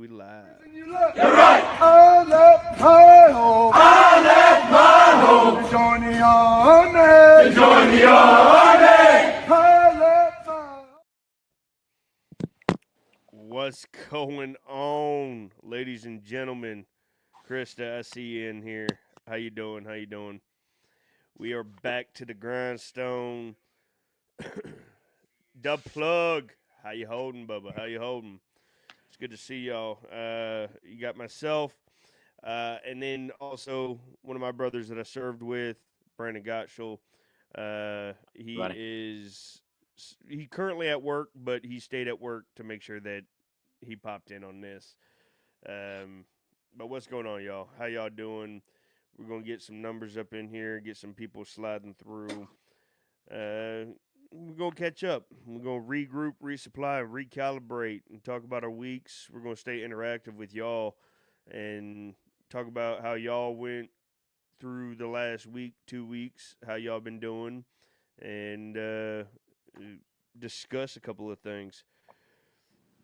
we live. You're right. I left my home. I left my home. To join the army. To join the army. I left my What's going on, ladies and gentlemen? Krista, I see you in here. How you doing? How you doing? We are back to the grindstone. The plug. How you holding, Bubba? How you holding? It's good to see y'all. You got myself, and then also one of my brothers that I served with, Brandon Gottschall. He currently at work, but he stayed at work to make sure that he popped in on this. But what's going on, y'all? How y'all doing? We're going to get some numbers up in here, get some people sliding through. We're going to catch up. We're going to regroup, resupply, and recalibrate and talk about our weeks. We're going to stay interactive with y'all and talk about how y'all went through the last week, 2 weeks, how y'all been doing, and discuss a couple of things.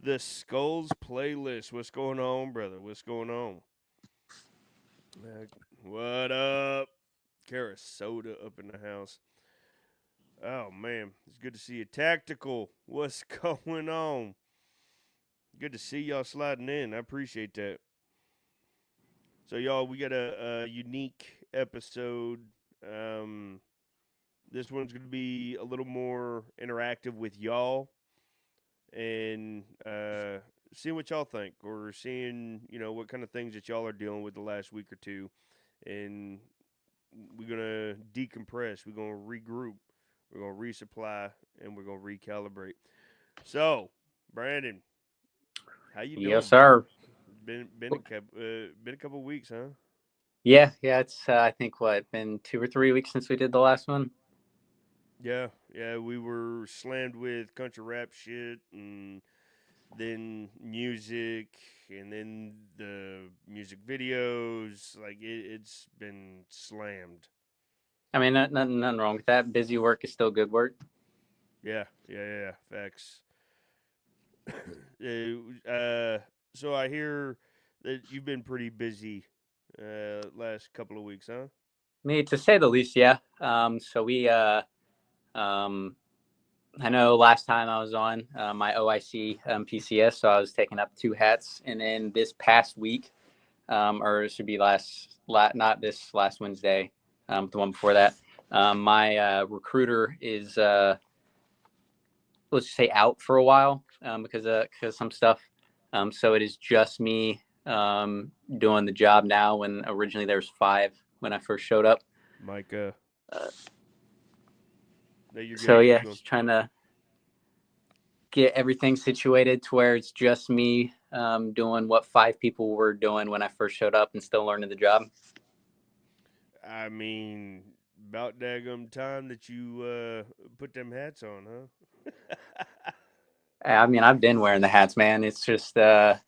The Skulls playlist. What's going on, brother? What's going on? What up? Kara Soda up in the house. Oh, man. It's good to see you. Tactical. What's going on? Good to see y'all sliding in. I appreciate that. So, y'all, we got a unique episode. This one's going to be a little more interactive with y'all. And seeing what y'all think, or seeing, what kind of things that y'all are dealing with the last week or two. And we're going to decompress. We're going to regroup. We're going to resupply, and we're going to recalibrate. So, Brandon, how you doing? Yes, sir. Been a couple of weeks, huh? Yeah. It's I think been 2 or 3 weeks since we did the last one. Yeah. We were slammed with country rap shit, and then music, and then the music videos. Like it's been slammed. I mean, nothing wrong with that. Busy work is still good work. Yeah. Facts. So I hear that you've been pretty busy last couple of weeks, huh? Me, to say the least, yeah. So we, I know last time I was on my OIC PCS, so I was taking up 2 hats, and then this past week, or it should be not this last Wednesday, the one before that, my recruiter is let's just say out for a while because of some stuff. So it is just me doing the job now, when originally there was 5 when I first showed up. Micah. So yeah, just trying to get everything situated to where it's just me doing what 5 people were doing when I first showed up and still learning the job. I mean, about daggum time that you put them hats on, huh? I mean, I've been wearing the hats, man. It's just or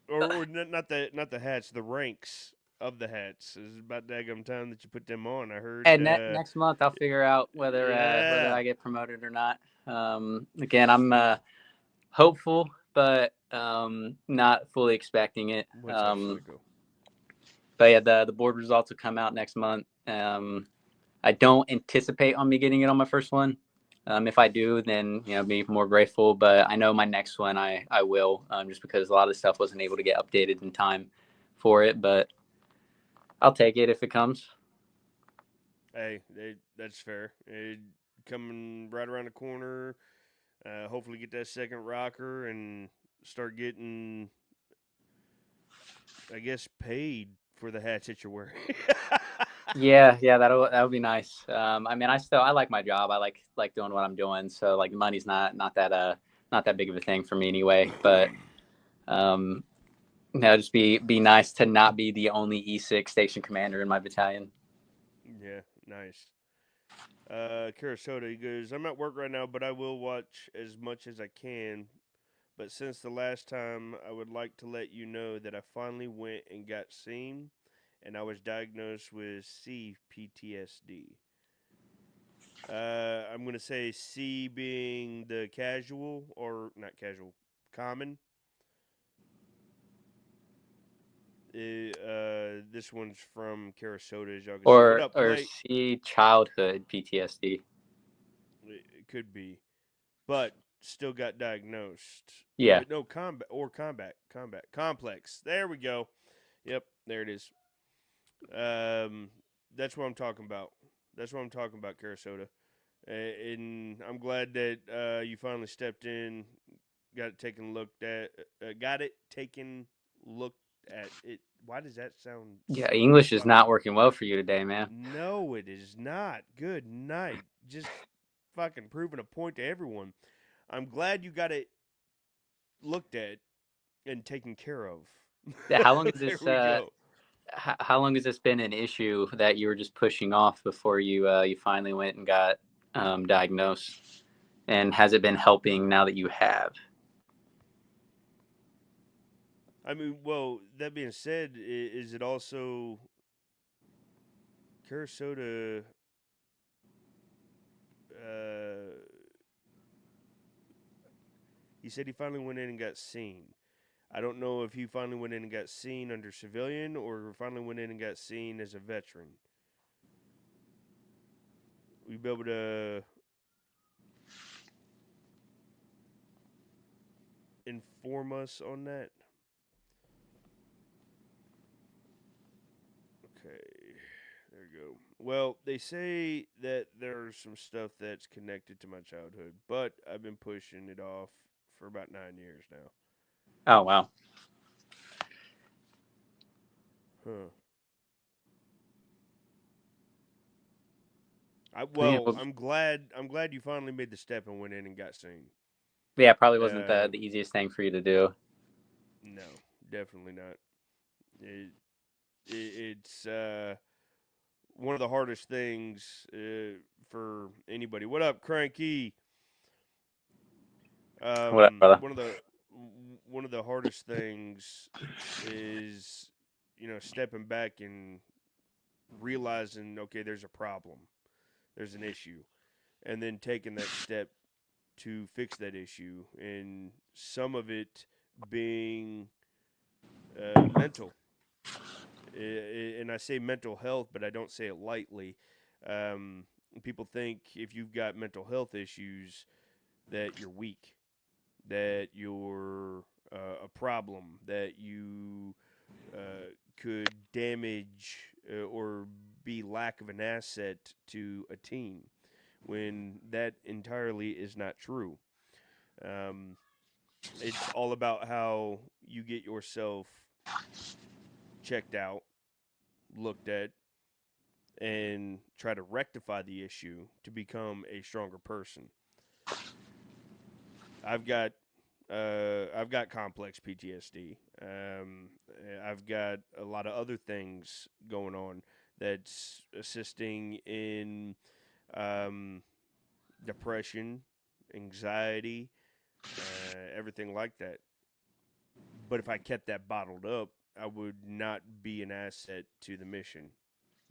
not the hats, the ranks of the hats. It's about daggum time that you put them on. I heard. And next month I'll figure out whether I get promoted or not. Again, I'm hopeful, but not fully expecting it. But yeah, the board results will come out next month. I don't anticipate on me getting it on my first one. If I do, then be more grateful. But I know my next one I will, just because a lot of the stuff wasn't able to get updated in time for it. But I'll take it if it comes. Hey, that's fair. Coming right around the corner. Hopefully get that second rocker and start getting, I guess, paid for the hats that you're wearing. Yeah, that'll be nice. I mean, I like my job. I like doing what I'm doing. So like money's not that big of a thing for me anyway. But just be nice to not be the only E6 station commander in my battalion. Yeah, nice. Karasoda, he goes, I'm at work right now, but I will watch as much as I can. But since the last time, I would like to let you know that I finally went and got seen, and I was diagnosed with CPTSD. I'm going to say C being the casual, or not casual, common. This one's from Sarasota, as y'all can see. What up, or Plate? see childhood PTSD. It could be, but still got diagnosed. Yeah. No, combat complex. There we go. Yep, there it is. That's what I'm talking about. That's what I'm talking about, Sarasota. And I'm glad that you finally stepped in, got it taken looked at, looked at. It. Why does that sound? Yeah, So English is not fucking. working well for you today, man. No, it is not. Good night. Just fucking proving a point to everyone. I'm glad you got it looked at and taken care of. Yeah, how long is There this we go. how long has this been an issue that you were just pushing off before you finally went and got diagnosed? And has it been helping now that you have? I mean, well, that being said, is it also Sarasota? Uh, he said he finally went in and got seen. I don't know if he finally went in and got seen under civilian or finally went in and got seen as a veteran. Will you be able to inform us on that? Okay, there you go. Well, they say that there's some stuff that's connected to my childhood, but I've been pushing it off for about 9 years now. Oh wow. Huh. Yeah, Well, well, I'm glad. I'm glad you finally made the step and went in and got seen. yeah, probably wasn't Uh, the easiest thing for you to do. no, definitely not. It's one of the hardest things for anybody. What up, Cranky? What up, brother? One of the hardest things is stepping back and realizing, okay, there's a problem, there's an issue, and then taking that step to fix that issue, and some of it being mental. And I say mental health, but I don't say it lightly. Um, People think if you've got mental health issues that you're weak, that you're a problem, that you could damage or be lack of an asset to a team, when that entirely is not true. Um, it's all about how you get yourself checked out, looked at, and try to rectify the issue to become a stronger person. I've got I've got complex PTSD. I've got a lot of other things going on that's assisting in um, depression, anxiety, everything like that. But if I kept that bottled up, I would not be an asset to the mission.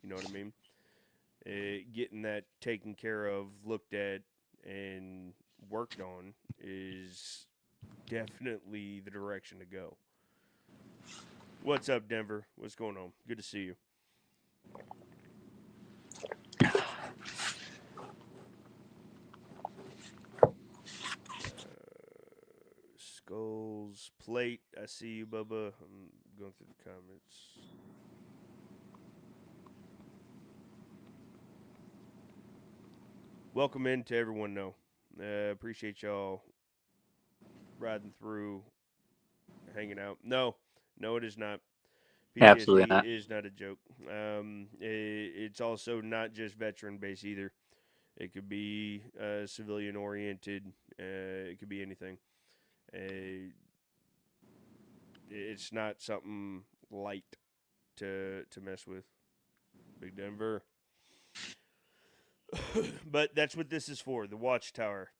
You know what I mean? Getting that taken care of, looked at, and worked on is definitely the direction to go. What's up, Denver? What's going on? Good to see you. Skulls, plate. I see you, Bubba. I'm going through the comments. Welcome in to everyone, though. Appreciate y'all riding through, hanging out. No, it is not. Absolutely PTSD not. is not a joke. It's also not just veteran base either. It could be civilian oriented. It could be anything. It's not something light to mess with. Big Denver. But that's what this is for. The Watchtower.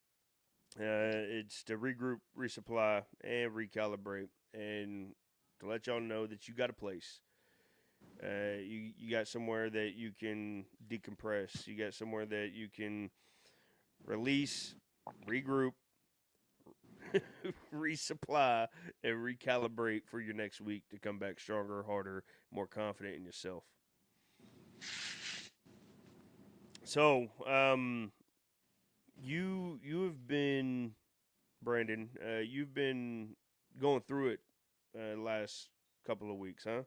It's to regroup, resupply, and recalibrate, and to let y'all know that you got a place. You got somewhere that you can decompress. You got somewhere that you can release, regroup, resupply, and recalibrate for your next week to come back stronger, harder, more confident in yourself. So, you have been Brandon. You've been going through it last couple of weeks, huh?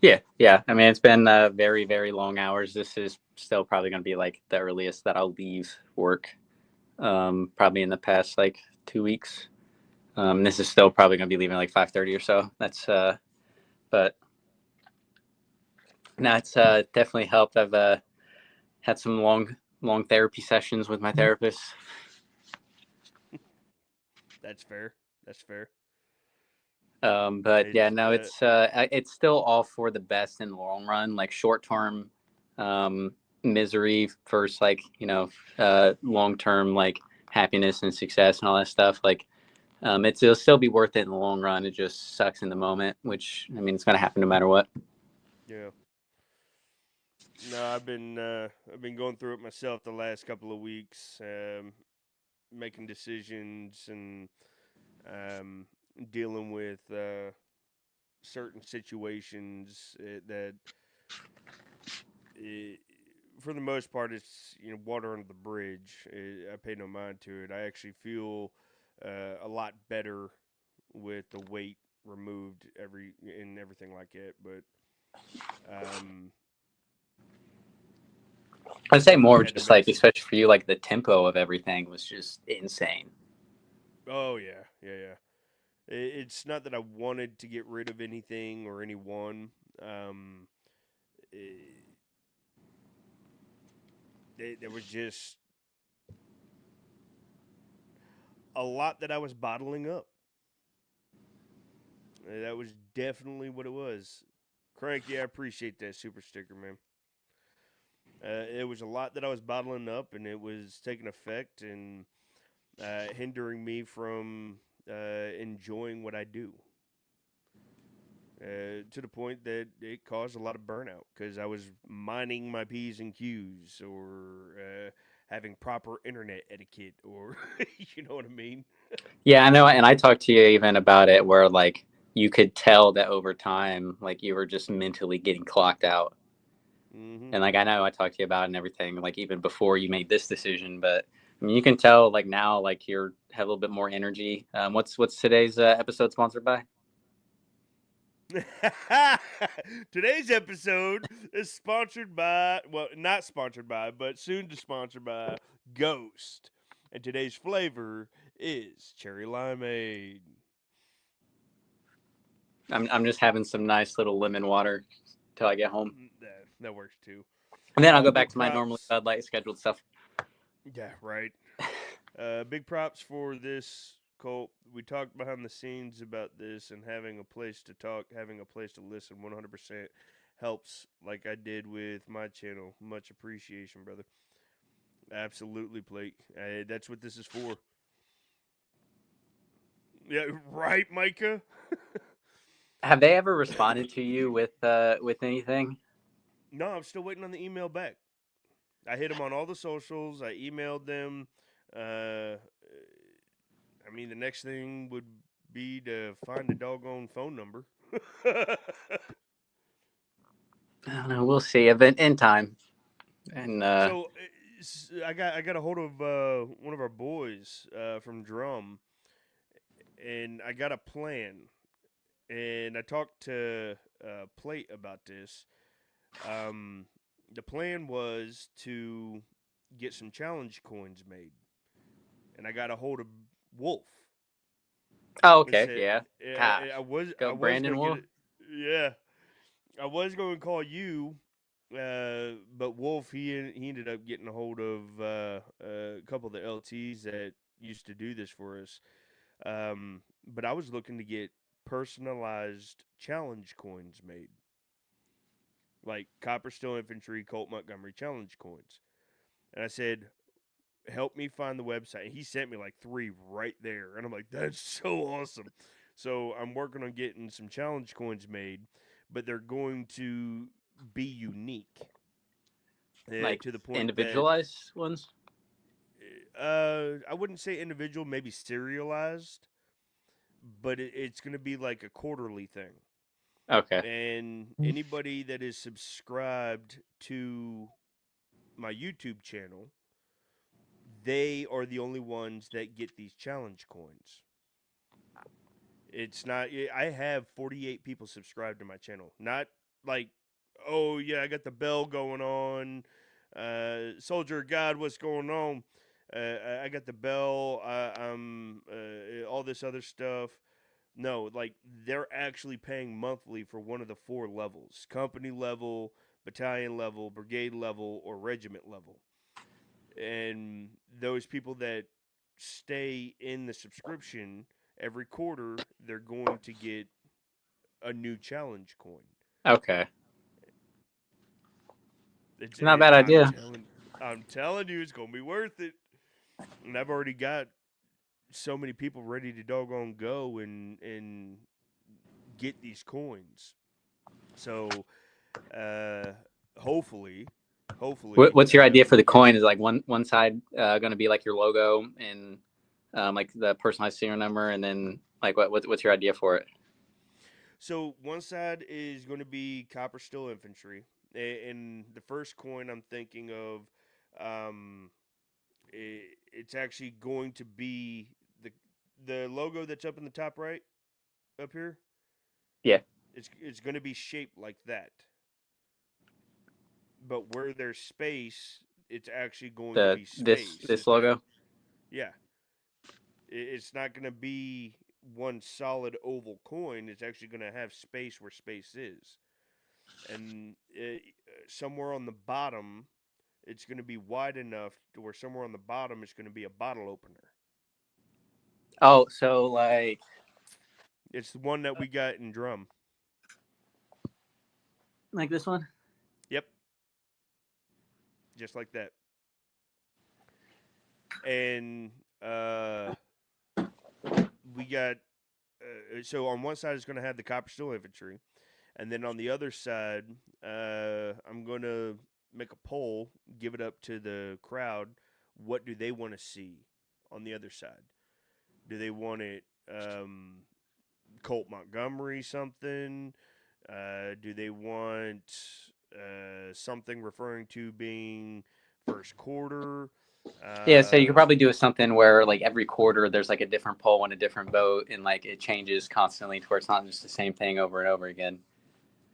Yeah, yeah. I mean, it's been very, very long hours. This is still probably going to be like the earliest that I'll leave work. Probably in the past like 2 weeks. This is still probably going to be leaving like 5:30 or so. But no, it's definitely helped. I've had some long therapy sessions with my therapist. That's fair. That's fair. But yeah, It's no, it's still all for the best in the long run. Like short term misery versus like long term like happiness and success and all that stuff. Like it'll still be worth it in the long run. It just sucks in the moment, which I mean it's gonna happen no matter what. yeah. No, I've been going through it myself the last couple of weeks, making decisions and um, dealing with certain situations that, uh for the most part, it's water under the bridge. I pay no mind to it. I actually feel a lot better with the weight removed and everything like that. But um, I'd say definitely more had to just make like, some. especially for you, like the tempo of everything was just insane. Oh yeah, yeah, yeah. It's not that I wanted to get rid of anything or anyone. Um, there was just a lot that I was bottling up. That was definitely what it was. Cranky, I appreciate that super sticker, man. It was a lot that I was bottling up, and it was taking effect and hindering me from enjoying what I do. To the point that it caused a lot of burnout because I was minding my P's and Q's or having proper internet etiquette or, you know what I mean? Yeah, I know, and I talked to you even about it where like you could tell that over time, like you were just mentally getting clocked out. Mm-hmm. And like I know I talked to you about it and everything, like even before you made this decision, but I mean you can tell like now like you're have a little bit more energy. What's today's episode sponsored by? Today's episode is sponsored by, well, not sponsored by, but soon to sponsor by Ghost. And today's flavor is cherry limeade. I'm just having some nice little lemon water till I get home, That works too. and then I'll go back Big to my normally props. Bud Light scheduled stuff. Yeah, right. Big props for this, Colt. We talked behind the scenes about this and having a place to talk, having a place to listen 100% helps, like I did with my channel. Much appreciation, brother. Absolutely, Plate. That's what this is for. Yeah, right, Micah? Have they ever responded to you with anything? No, I'm still waiting on the email back. I hit them on all the socials. I emailed them. Uh, I mean, the next thing would be to find the doggone phone number. I don't know. We'll see. Event in time, and So I got a hold of one of our boys from Drum, and I got a plan. And I talked to Plate about this. Um, the plan was to get some challenge coins made, and I got a hold of Wolf oh, and okay, said, yeah. I, Gosh, I go was Brandon gonna get Wolf. it. Yeah, I was going to call you, but Wolf he ended up getting a hold of a couple of the LTs that used to do this for us. But I was looking to get personalized challenge coins made, like Copper Steel Infantry, Colt Montgomery challenge coins. And I said, help me find the website. And he sent me like three right there. And I'm like, that's so awesome. So I'm working on getting some challenge coins made, but they're going to be unique Like to the point that individualized ones. I wouldn't say individual, maybe serialized, but it's going to be like a quarterly thing. Okay. And anybody that is subscribed to my YouTube channel, they are the only ones that get these challenge coins. It's not. I have 48 people subscribed to my channel. Not like, oh yeah, I got the bell going on. Soldier of God, what's going on? I got the bell. I'm all this other stuff. No, like they're actually paying monthly for one of the 4 levels: company level, battalion level, brigade level, or regiment level. And those people that stay in the subscription every quarter, they're going to get a new challenge coin. Okay. It's Not a bad I'm idea. telling you, it's gonna be worth it. And I've already got so many people ready to doggone go and get these coins. So hopefully, What's your idea for the coin? Is like one side going to be like your logo and like the personalized serial number, and then like what's your idea for it? So one side is going to be copper steel infantry, and the first coin I'm thinking of, um, it's actually going to be the logo that's up in the top right up here. Yeah. It's going to be shaped like that, but where there's space, it's actually going to The be this space. this It's not. logo. Yeah, it's not going to be one solid oval coin. It's actually going to have space where space is. And somewhere on the bottom, it's going to be wide enough to where somewhere on the bottom it's going to be a bottle opener. Oh, so like It's the one that we got in drum. this one. Yep, just like that. And we got so on one side it's going to have the copper steel infantry, and then on the other side, I'm going to make a poll, give it up to the crowd. What do they want to see on the other side? Do they want it Colt Montgomery something? Do they want something referring to being first quarter? Yeah, so you could Uh, probably do something where like every quarter there's like a different poll and a different vote, and like it changes constantly to where it's not just the same thing over and over again.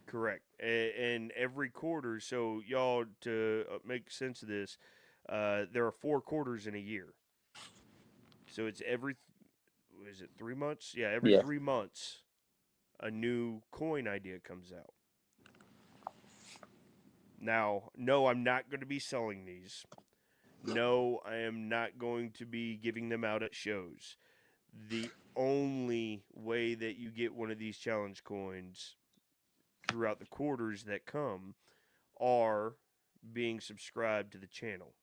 Correct. And every quarter, so y'all, to make sense of this, there are 4 quarters in a year. So it's every, is it 3 months? Yeah, every Yeah. 3 months, a new coin idea comes out. Now, no, I'm not going to be selling these. No, I am not going to be giving them out at shows. The only way that you get one of these challenge coins throughout the quarters that come are being subscribed to the channel.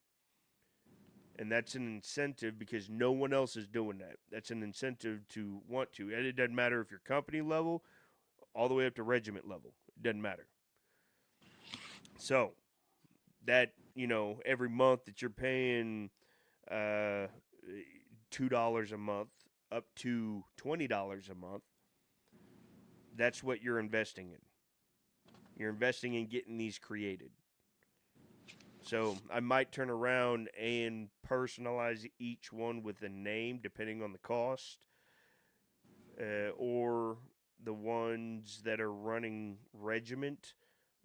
And that's an incentive because no one else is doing that. That's an incentive to want to. And it doesn't matter if you're company level all the way up to regiment level. It doesn't matter. So that, every month that you're paying uh, $2 a month up to $20 a month, that's what you're investing in. You're investing in getting these created. So I might turn around and personalize each one with a name depending on the cost, or the ones that are running regiment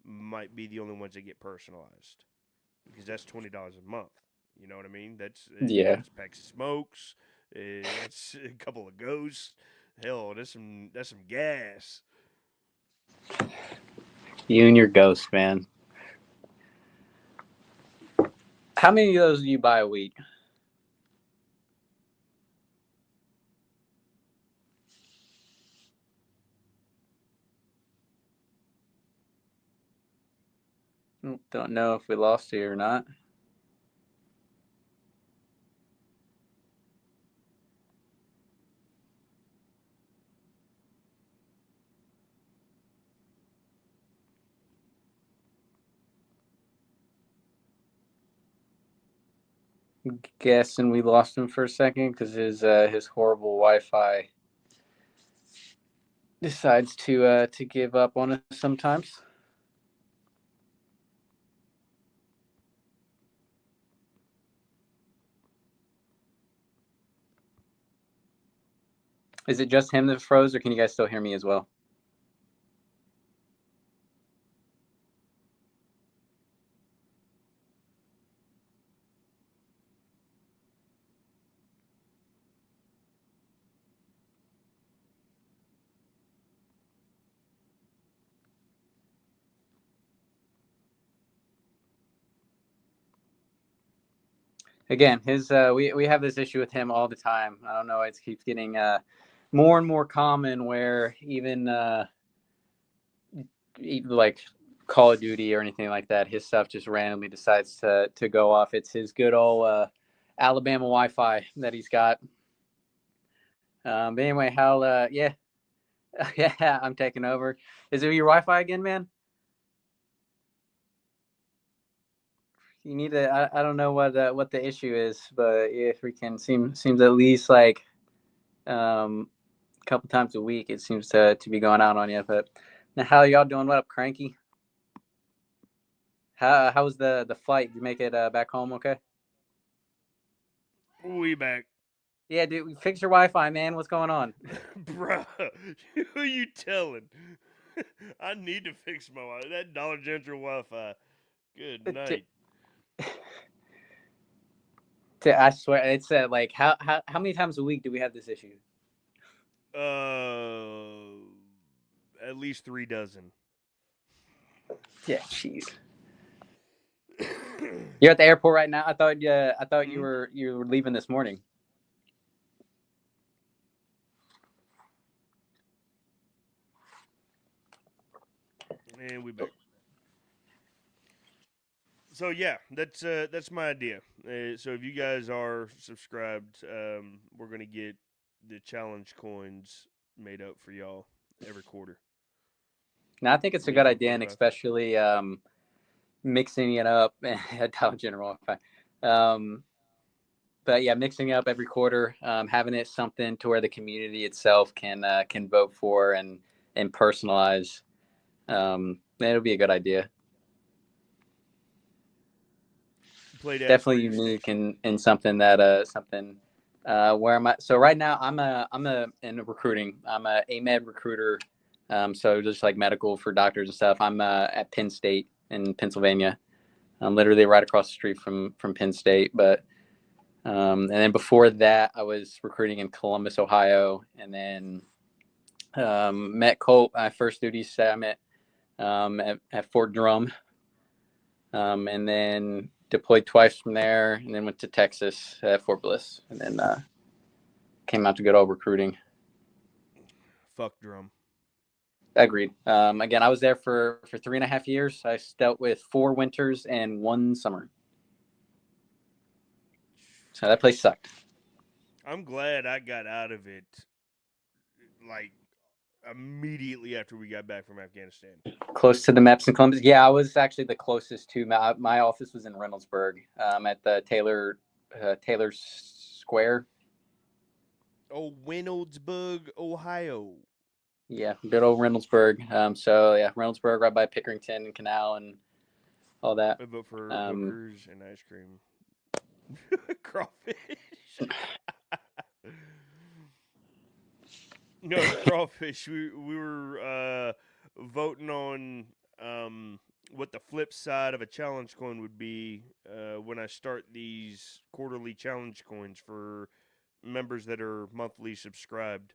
might be the only ones that get personalized because that's $20 a month. You know what I mean? Yeah. That's packs of smokes. That's a couple of ghosts. Hell, that's some gas. You and your ghost, man. How many of those do you buy a week? Don't know if we lost you or not. guessing we lost him for a second because his horrible Wi-Fi decides to give up on us sometimes. Is it just him that froze, or can you guys still hear me as well? Again, his we have this issue with him all the time. I don't know. It keeps getting more and more common where even like Call of Duty or anything like that, his stuff just randomly decides to go off. It's his good old Alabama Wi-Fi that he's got. But anyway, Hal, yeah, yeah, I'm taking over. Is it your Wi-Fi again, man? You need to. I don't know what the issue is, but if we can seems at least like a couple times a week, it seems to be going out on you. But now, how y'all doing? What up, Cranky? How was the flight? Did you make it back home? Okay. We back. Yeah, dude, fix your Wi-Fi, man. What's going on? Bruh, who you telling? I need to fix my Wi-Fi. That Dollar General Wi-Fi. Good night. I swear, it's like how many times a week do we have this issue? At least 3 dozen. Yeah, jeez. You're at the airport right now. I thought you were leaving this morning. And we back. So yeah, that's my idea. So if you guys are subscribed, we're gonna get the challenge coins made up for y'all every quarter. Now I think it's a good idea, and especially mixing it up. Dollar General. But yeah, mixing it up every quarter, having it something to where the community itself can vote for and personalize. It'll be a good idea. Definitely unique and something that where am I? So right now I'm in recruiting. I'm a AMED recruiter. So just like medical for doctors and stuff. I'm at Penn State in Pennsylvania. I'm literally right across the street from Penn State. But and then before that, I was recruiting in Columbus, Ohio, and then met Colt. My first duty set at Fort Drum, and then deployed twice from there, and then went to Texas at Fort Bliss, and then came out to good old recruiting. Fuck Drum. Agreed. Again, I was there for 3.5 years. I dealt with 4 winters and 1 summer. So that place sucked. I'm glad I got out of it like immediately after we got back from Afghanistan. Close to the MEPS in Columbus. Yeah, I was actually the closest to my office was in Reynoldsburg, at the Taylor Square. Oh, Reynoldsburg, Ohio. Yeah, good old Reynoldsburg. So yeah, Reynoldsburg right by Pickerington and Canal and all that. I vote for hookers and ice cream. Crawfish. No, crawfish. We were voting on what the flip side of a challenge coin would be when I start these quarterly challenge coins for members that are monthly subscribed.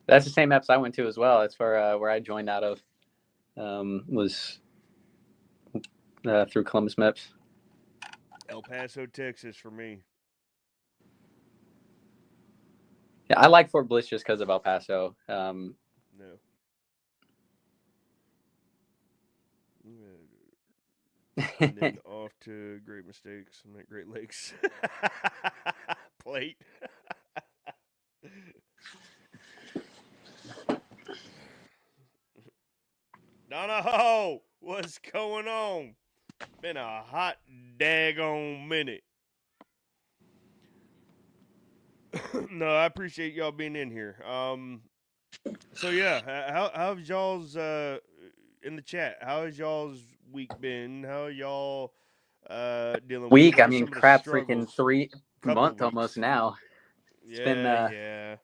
That's the same apps I went to as well. That's where I joined out of. Was through Columbus MEPS. El Paso, Texas for me. Yeah, I like Fort Bliss just because of El Paso. No. And then off to Great Mistakes and at Great Lakes. Plate. Donahoe, what's going on? Been a hot daggone minute. No, I appreciate y'all being in here. So yeah, how's y'all's in the chat? How has y'all's week been? How are y'all dealing with it? Week. What I are mean, some of the crap, freaking struggles? 3 month almost Weeks. now. It's been Yeah, yeah.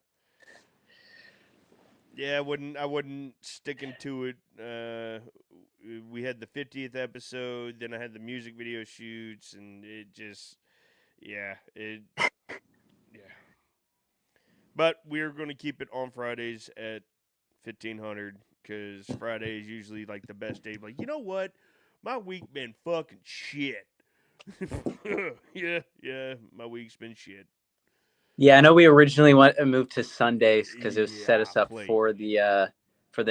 Yeah, I wouldn't sticking to it. We had the 50th episode, then I had the music video shoots, and it just, yeah, yeah. But we're going to keep it on Fridays at 1500 because Friday is usually like the best day. Like, you know what? My week been fucking shit. yeah, my week's been shit. Yeah, I know we originally moved to Sundays because it was set Yeah, us up plate. for the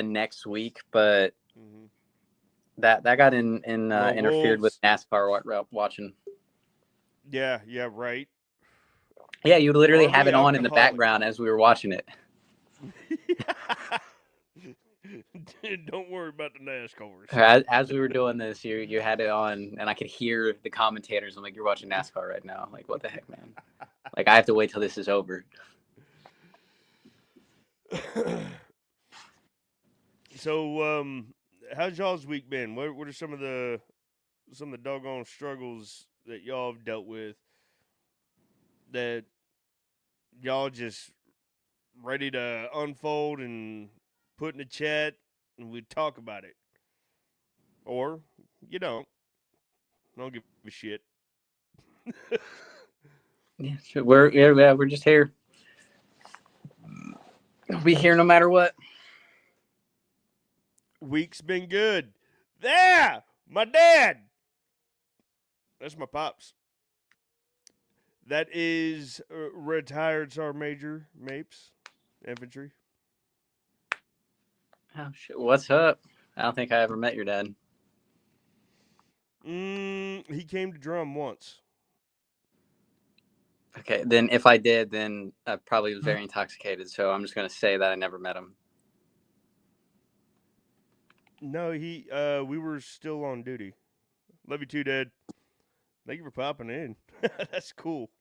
next week, but Mm-hmm. that got My interfered with wolves. NASCAR watching. Yeah, right. Yeah, you would literally Are have we it on in the alcoholic? background as we were watching it. Don't worry about the NASCARs. As we were doing this, you had it on, and I could hear the commentators. I'm like, "You're watching NASCAR right now." I'm like, what the heck, man? Like, I have to wait till this is over. So, how's y'all's week been? What are some of the doggone struggles that y'all have dealt with that y'all just ready to unfold and put in the chat and we talk about it? Or you don't. I don't give a shit. Yeah, so we're just here. We'll be here no matter what. Week's been good. There! My dad! That's my pops. That is retired Sergeant Major Mapes, infantry. Oh shit, what's up? I don't think I ever met your dad. He came to drum once. Okay, then if I did, then I probably was very intoxicated. So I'm just gonna say that I never met him. No, we were still on duty. Love you too, Dad. Thank you for popping in. That's cool.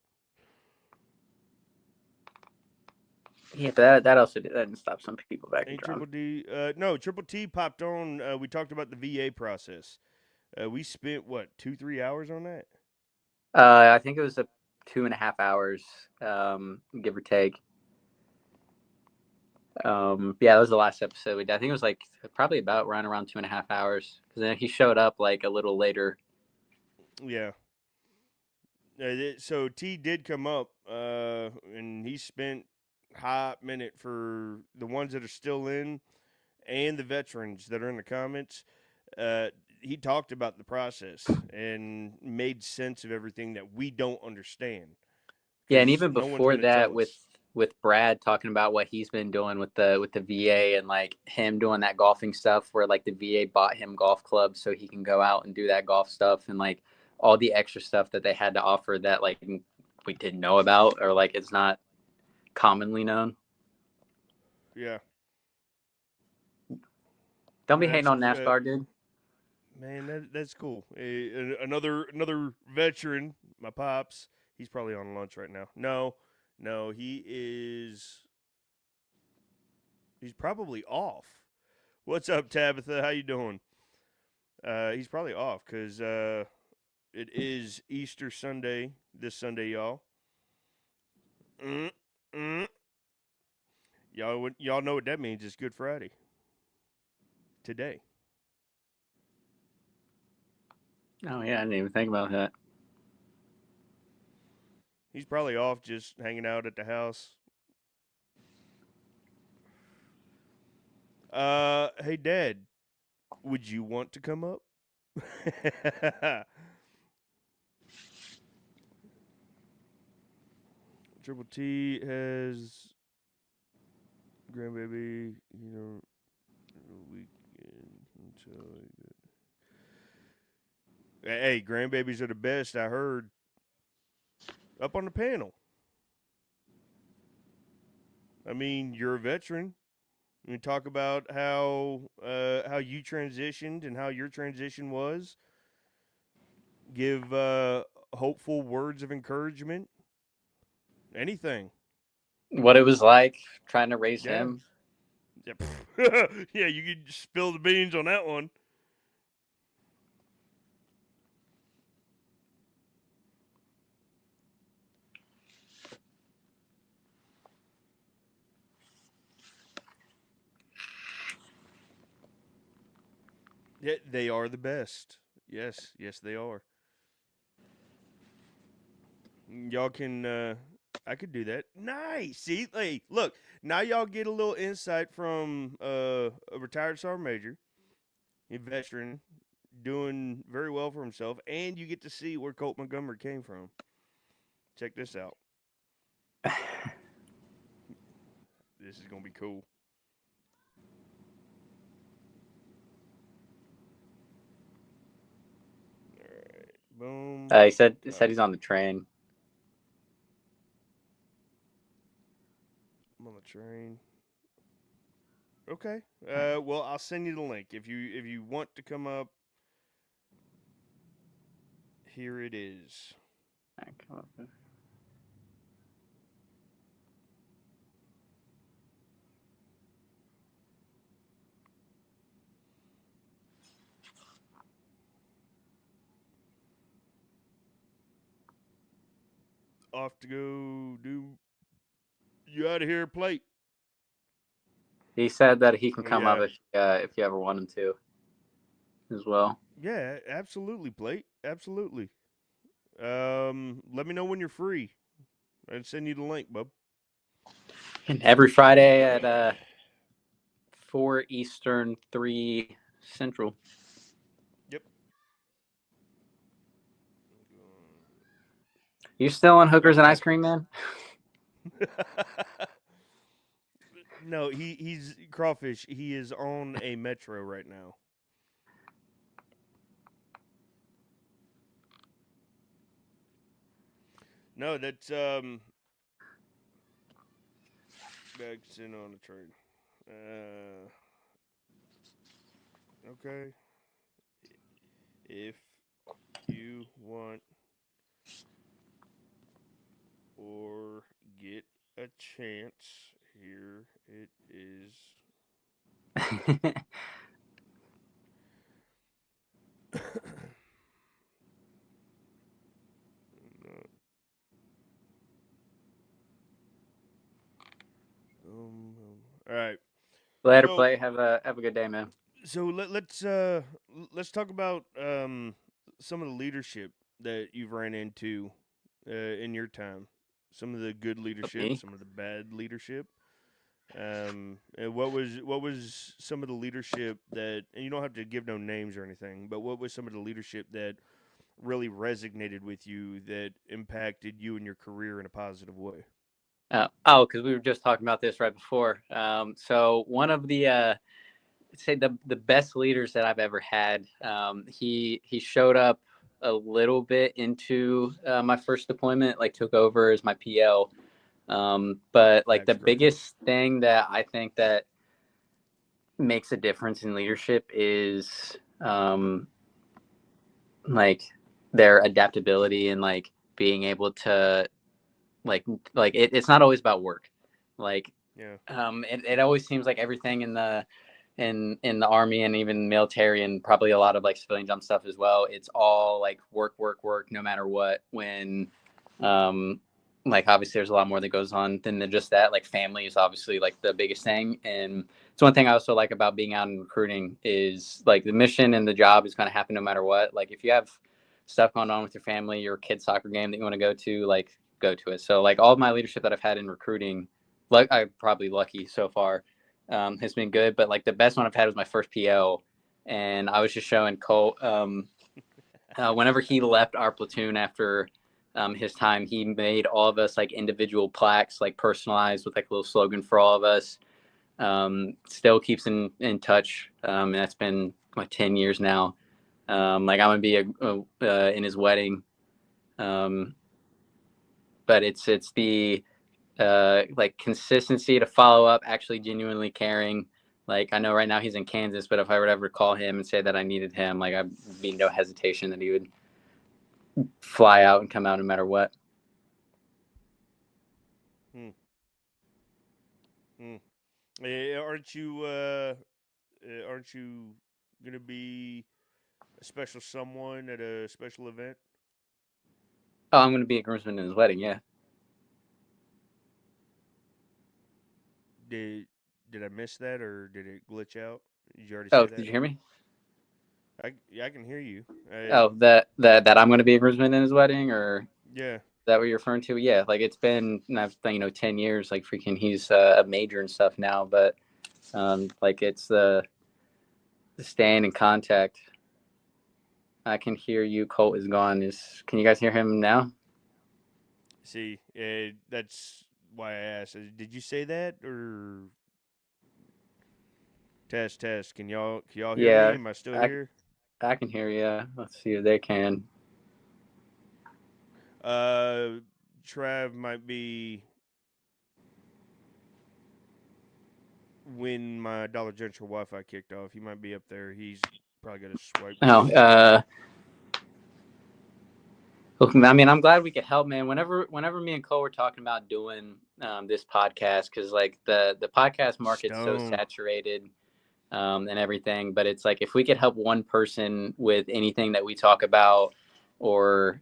Yeah, but that also didn't stop some people back in Ain't drum. Triple D? No, Triple T popped on. We talked about the VA process. We spent what 2-3 hours on that. I think it was 2.5 hours, give or take. Yeah, that was the last episode we did. I think it was like probably about around 2.5 hours because then he showed up like a little later. Yeah. So T did come up, and he spent hot minute for the ones that are still in and the veterans that are in the comments. He talked about the process and made sense of everything that we don't understand. Yeah, and Because even no one's before going to that, tell with us. Brad talking about what he's been doing with the VA and like him doing that golfing stuff, where like the VA bought him golf clubs so he can go out and do that golf stuff, and like all the extra stuff that they had to offer that like we didn't know about, or like it's not commonly known. Yeah. Don't be hating That's on NASCAR, dude. man. That's cool. Another veteran, my pops. He's probably on lunch right now. No, he is. He's probably off. What's up, Tabitha? How you doing? He's probably off because it is Easter Sunday this Sunday, y'all. Mm, mm. Y'all know what that means. It's Good Friday today. Oh yeah, I didn't even think about that. He's probably off just hanging out at the house. Hey, Dad, would you want to come up? Triple T has grandbaby, weekend until. Hey, grandbabies are the best. I heard up on the panel. I mean, you're a veteran. We talk about how you transitioned and how your transition was. Give hopeful words of encouragement. Anything. what it was like trying to raise Yeah. him. Yep. Yeah, you could spill the beans on that one. Yeah, they are the best. Yes, yes, they are. Y'all can. I could do that. Nice. See, hey, look. Now y'all get a little insight from a retired sergeant major, a veteran, doing very well for himself, and you get to see where Colt Montgomery came from. Check this out. This is gonna be cool. All right. Boom. He said he's on the train. I'm on the train. Okay. Well, I'll send you the link if you want to come up. Here it is. Off to go do you out of here plate. He said that he can Oh come up yeah. if you ever want him to as well. Yeah, absolutely, plate. Absolutely. Let me know when you're free. I'd send you the link, bub. And every Friday at 4 Eastern, 3 Central. Yep. You still on Hookers and Okay. Ice Cream, man? No, he's crawfish. He is on a metro right now. No, that's back in on the train. Okay. If you want or get a chance, here it is. All right. Later, So play. Have a good day, man. let's talk about some of the leadership that you've ran into in your time. Some of the good leadership, Me? some of the bad leadership. And what was some of the leadership that, and you don't have to give no names or anything, but what was some of the leadership that really resonated with you that impacted you and your career in a positive way? Because we were just talking about this right before. So one of the say the best leaders that I've ever had. He showed up a little bit into my first deployment, like took over as my PL. But like Max the Griffin. biggest thing that I think that makes a difference in leadership is like their adaptability and like being able to it's not always about work. Like Yeah. it always seems like everything in the army and even military and probably a lot of like civilian jump stuff as well, it's all like work no matter what, when like obviously there's a lot more that goes on than just that. Like family is obviously like the biggest thing, and it's one thing I also like about being out in recruiting is like the mission and the job is going to happen no matter what. Like if you have stuff going on with your family, your kid's soccer game that you want to go to, like go to it. So like all of my leadership that I've had in recruiting, like I'm probably lucky so far, has been good. But like the best one I've had was my first PO, and I was just showing Cole. Whenever he left our platoon after his time, he made all of us like individual plaques, like personalized with like a little slogan for all of us. Still keeps in touch, and that's been like 10 years now. Like I'm gonna be in his wedding, um, but it's the like consistency to follow up, actually genuinely caring. Like I know right now he's in Kansas, but if I were to ever call him and say that I needed him, like I'd be no hesitation that he would fly out and come out no matter what. Hmm. Aren't you? Aren't you gonna be a special someone at a special event? Oh, I'm going to be a groomsman in his wedding. Yeah. Did Did I miss that, or did it glitch out? Did you already Oh, say did that? you hear me? Yeah, I can hear you. Oh, that I'm going to be a groomsman in his wedding, or Yeah. is that what you're referring to? Yeah, like it's been, I've 10 years. Like freaking, he's a major and stuff now, but like it's the staying in contact. I can hear you. Colt is gone. Can you guys hear him now? See, that's why I asked. Did you say that or test test? Can y'all hear me? Yeah, Am I still I here? I can hear you. Let's see if they can. Uh, Trav might be when my Dollar General Wi-Fi kicked off. He might be up there. He's probably got a swipe Oh, card or something. look, I mean, I'm glad we could help, man. Whenever me and Cole were talking about doing this podcast, because like the podcast market's so Stone. saturated and everything, but it's like if we could help one person with anything that we talk about, or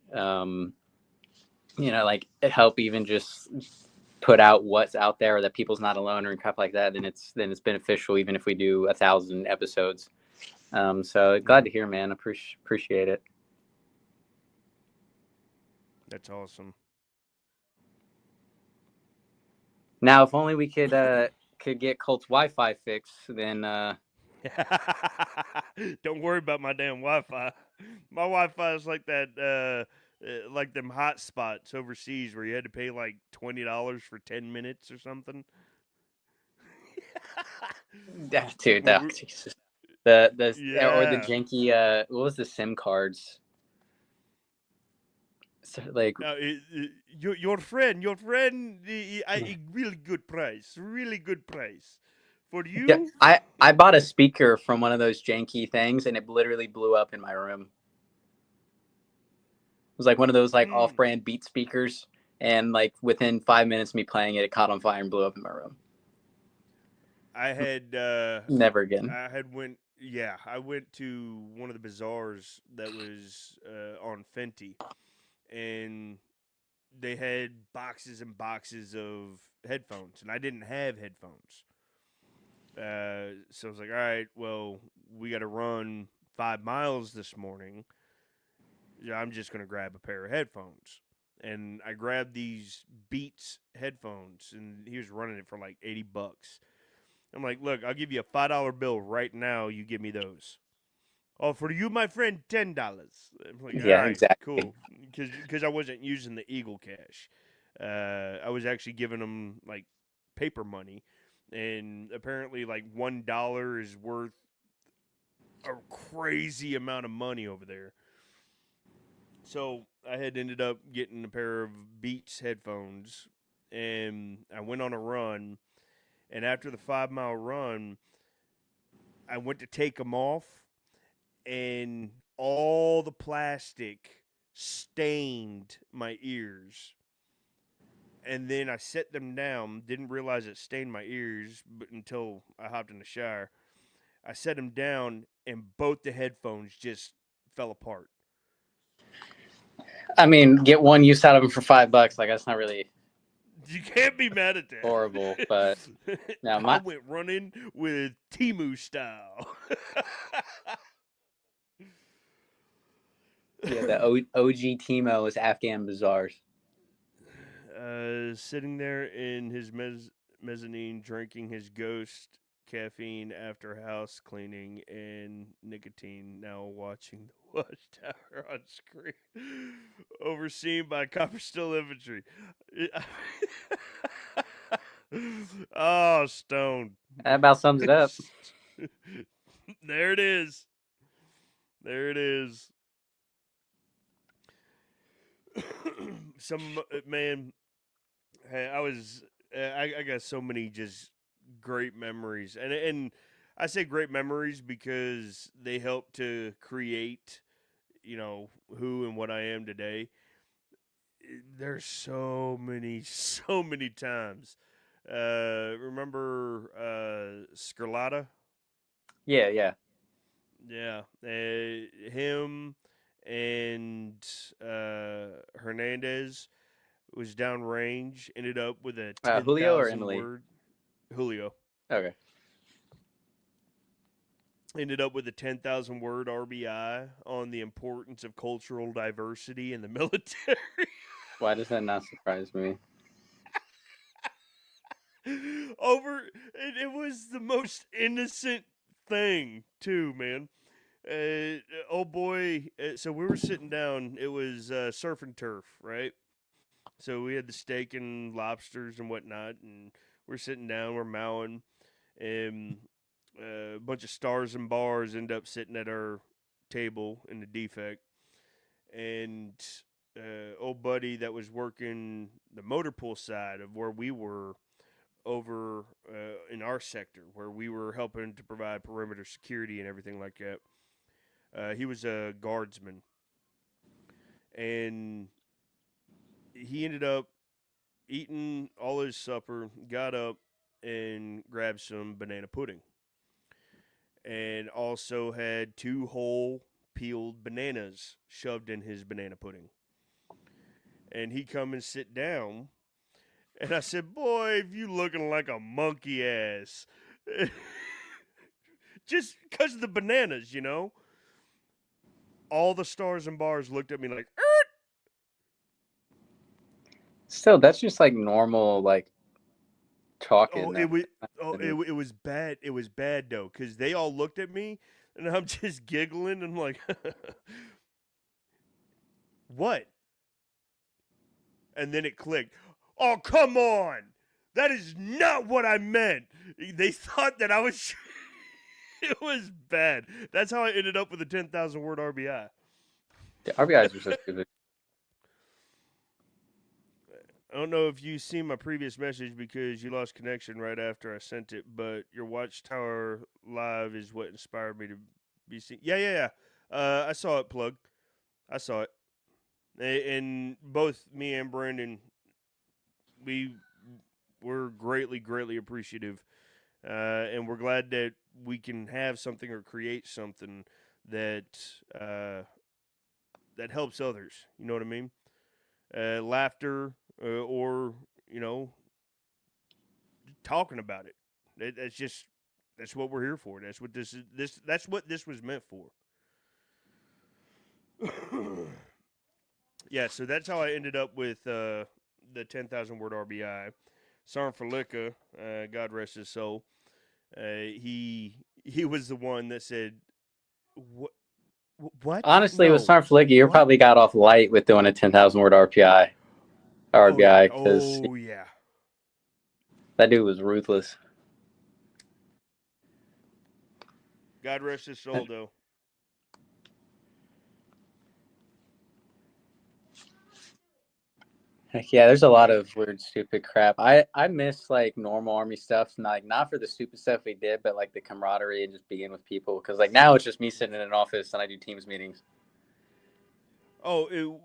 like help even just put out what's out there, or that people's not alone or crap like that, then it's beneficial, even if we do 1,000 episodes. So glad Yeah, to hear, man. Appreciate it. that's awesome. Now, if only we could get Colt's Wi-Fi fixed, then Don't worry about my damn Wi-Fi. My Wi-Fi is like that, like them hot spots overseas where you had to pay like $20 for 10 minutes or something. dude, When Jesus. The or the yeah, janky what was the SIM cards? So, like your friend, a really good price for yeah, you. I bought a speaker from one of those janky things, and it literally blew up in my room. It was like one of those like Mm. off-brand Beat speakers, and like within 5 minutes of me playing it, it caught on fire and blew up in my room. I had Never again. I went to one of the bazaars that was on Fenty, and they had boxes and boxes of headphones, and I didn't have headphones. So I was like, all right, well, we got to run 5 miles this morning. Yeah, I'm just gonna grab a pair of headphones, and I grabbed these Beats headphones, and he was running it for like $80. I'm like, look, I'll give you a $5 bill right now. You give me those. Oh, for you, my friend, $10. I'm like, all Yeah, right, exactly. cool, because I wasn't using the Eagle Cash. I was actually giving them like paper money, and apparently, like $1 is worth a crazy amount of money over there. So I had ended up getting a pair of Beats headphones, and I went on a run. And after the 5 mile run, I went to take them off, and all the plastic stained my ears. And then I set them down, didn't realize it stained my ears but until I hopped in the shower. I set them down, and both the headphones just fell apart. I mean, get one use out of them for $5. Like that's not really You can't be mad at horrible, but that. now I my went running with Timu style. yeah, the OG Timo is Afghan Bazaars. Sitting there in his mezzanine, drinking his ghost caffeine after house cleaning and nicotine, now watching the Watchtower on screen, overseen by Copper Still Infantry. Oh, Stone. That about sums it up. There it is. There it is. Some man, hey, I got so many just great memories, and I say great memories because they help to create, who and what I am today. There's so many, so many times Remember Scarlata? Yeah, yeah. Yeah, him and Hernandez was downrange. Ended up with a Julio or 10,000 Emily? word. Julio Okay. ended up with a 10,000 word RBI on the importance of cultural diversity in the military. Why does that not surprise me? It was the most innocent thing too, man. Oh boy, so we were sitting down. It was surf and turf, right? So we had the steak and lobsters and whatnot, and we're sitting down, we're mowing, and a bunch of stars and bars end up sitting at our table in the defect, and old buddy that was working the motor pool side of where we were over in our sector, where we were helping to provide perimeter security and everything like that. He was a guardsman, and he ended up eating all his supper, got up and grabbed some banana pudding, and also had two whole peeled bananas shoved in his banana pudding. And he come and sit down, and I said, "Boy, if you looking like a monkey ass." Just because of the bananas, you know? All the stars and bars looked at me like, Still, that's just like normal, like oh, talking. it Though. was, it was bad. It was bad though, because they all looked at me, and I'm just giggling and like, what? And then it clicked. Oh, come on! That is not what I meant. They thought that I was. It was bad. That's how I ended up with a 10,000 word RBI. The RBIs are so stupid. I don't know if you seen my previous message because you lost connection right after I sent it, but your Watchtower live is what inspired me to be seen. Yeah. I saw it, plug. I saw it, and both me and Brandon, we were greatly appreciative, and we're glad that we can have something or create something that that helps others. You know what I mean? Laughter, or you know, talking about it. That's just that's what we're here for. That's what this is. That's what this was meant for. Yeah, so that's how I ended up with the 10,000 word RBI. Sarn Felica, God rest his soul. He was the one that said, "What? What? Honestly, with No, Sarn Flicky, you what? probably got off light with doing a 10,000 word RPI. Oh yeah, RBI because oh yeah." that dude was ruthless. God rest his soul, though. Heck yeah, there's a lot Yeah. of weird, stupid crap. I miss like normal army stuff, not for the stupid stuff we did, but like the camaraderie and just being with people. Because like now it's just me sitting in an office and I do Teams meetings. Oh,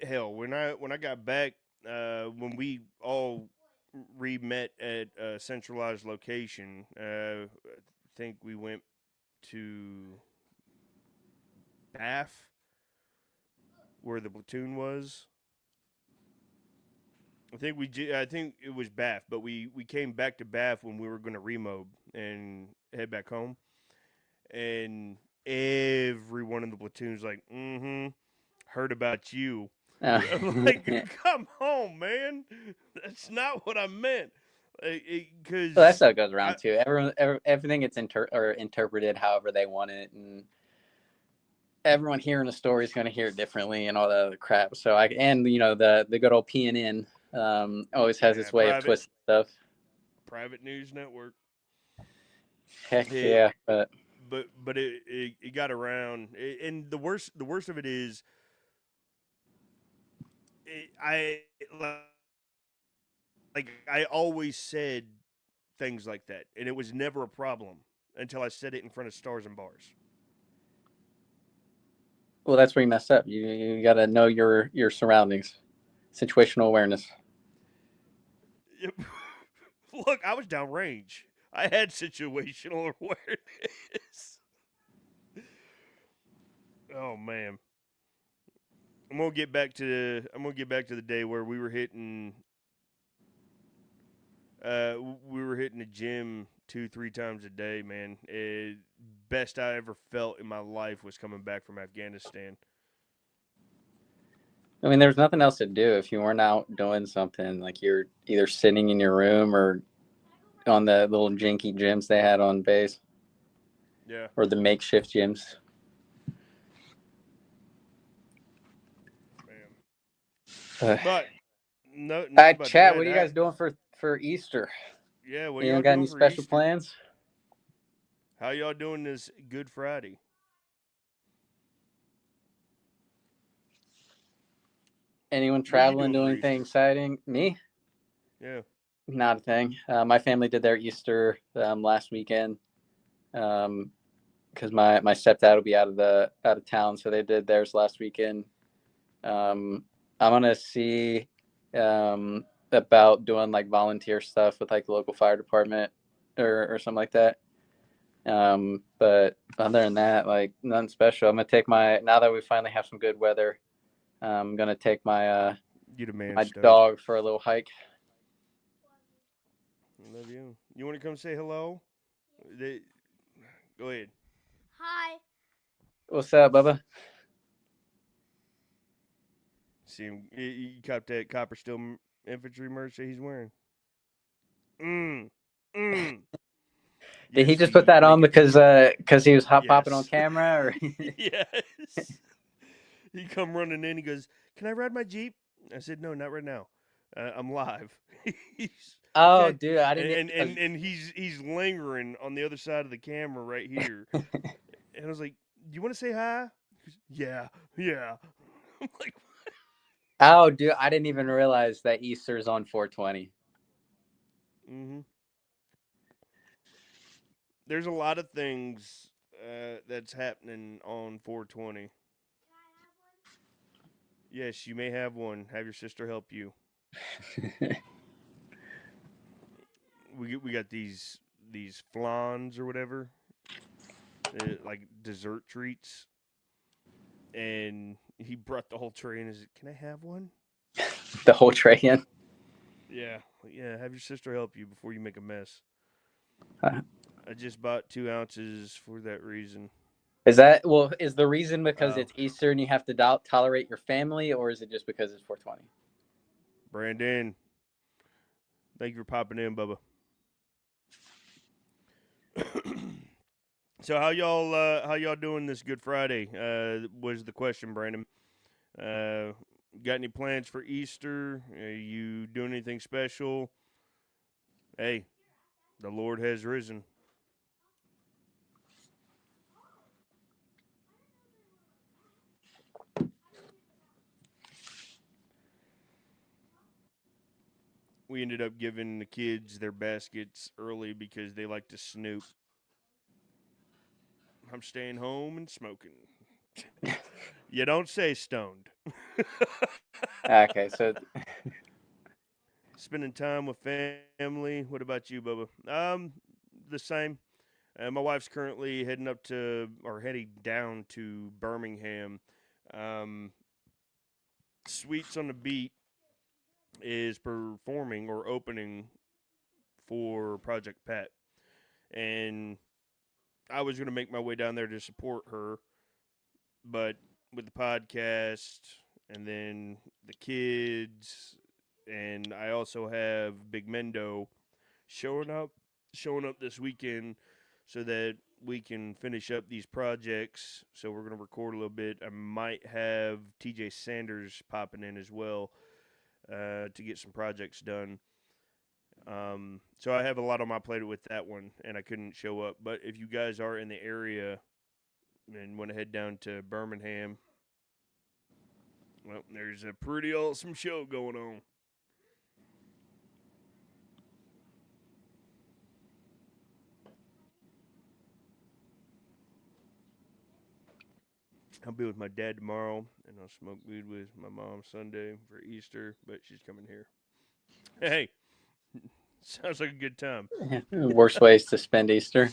hell, when I got back, when we all re-met at a centralized location, I think we went to Bath, where the platoon was. I think it was Bath, but we came back to Bath when we were going to remob and head back home, and everyone in the platoon's like, "Mm-hmm, heard about you." I'm like, Well, "Come on, man, that's not what I meant." that's Because how it goes around too. Everything gets interpreted however they want it, and everyone hearing a story is going to hear it differently and all that other crap. So and the good old PNN always has yeah, its way of twisting stuff. private news network. Heck It, yeah, but but it got around, and the worst of it is, I like I always said things like that, and it was never a problem until I said it in front of stars and bars. well, that's where you mess up. You got to know your surroundings, situational awareness. Yep. Look, I was downrange. I had situational awareness. Oh man, I'm gonna get back to the day where we were hitting. We were hitting the gym 2-3 times a day, man. Best I ever felt in my life was coming back from Afghanistan. I mean, there's nothing else to do if you weren't out doing something. Like you're either sitting in your room or on the little janky gyms they had on base. Yeah. Or the makeshift gyms. But no, enough about Chad, that. what are you guys doing for Easter? Yeah, what You y'all don't got doing any for special Easter? plans? How y'all doing this Good Friday? Anyone What are you traveling, doing doing for anything Easter? exciting? Me? Yeah. Not a thing. My family did their Easter last weekend because my stepdad will be out of town, so they did theirs last weekend. I'm gonna see about doing like volunteer stuff with like the local fire department or something like that. But other than that, like nothing special. I'm gonna take now that we finally have some good weather. I'm gonna take my You the man, my Stoke. dog for a little hike. I love you. You want to come say hello? Go ahead. Hi. What's up, Bubba? See him. You cop that copper steel infantry merch that he's wearing. Mm. Mm. Did he Yes, just put we that on make it. because he was hot popping on Yes. camera? Or Yes. He come running in. He goes, "Can I ride my Jeep?" I said, "No, not right now. I'm live." He's, oh, okay. dude, I And didn't. and he's lingering on the other side of the camera right here. And I was like, "Do you want to say hi?" He goes, yeah, yeah. I'm like, Oh, dude, I didn't even realize that Easter's on 420. mm-hmm. There's a lot of things that's happening on 420. Yes, you may have one. Have your sister help you. We got these flans or whatever, like dessert treats, and he brought the whole tray and is, "Can I have one?" The whole tray in. Yeah, yeah. Have your sister help you before you make a mess. Uh, I just bought 2 ounces for that reason. Is the reason because it's Easter and you have to tolerate your family, or is it just because it's 420? Brandon, thank you for popping in, Bubba. So how y'all doing this Good Friday? Was the question, Brandon. Got any plans for Easter? Are you doing anything special? Hey, the Lord has risen. We ended up giving the kids their baskets early because they like to snoop. I'm staying home and smoking. You don't say stoned. Okay, so Spending time with family. What about you, Bubba? The same. My wife's currently heading down to Birmingham. Um, Sweets on the Beat is performing or opening for Project Pat, and I was going to make my way down there to support her, but with the podcast and then the kids, and I also have Big Mendo showing up this weekend so that we can finish up these projects. So we're going to record a little bit. I might have TJ Sanders popping in as well to get some projects done. So I have a lot on my plate with that one, and I couldn't show up. But if you guys are in the area and want to head down to Birmingham, well, there's a pretty awesome show going on. I'll be with my dad tomorrow, and I'll smoke weed with my mom Sunday for Easter, but she's coming here. Hey, Sounds like a good time. Worst ways to spend Easter.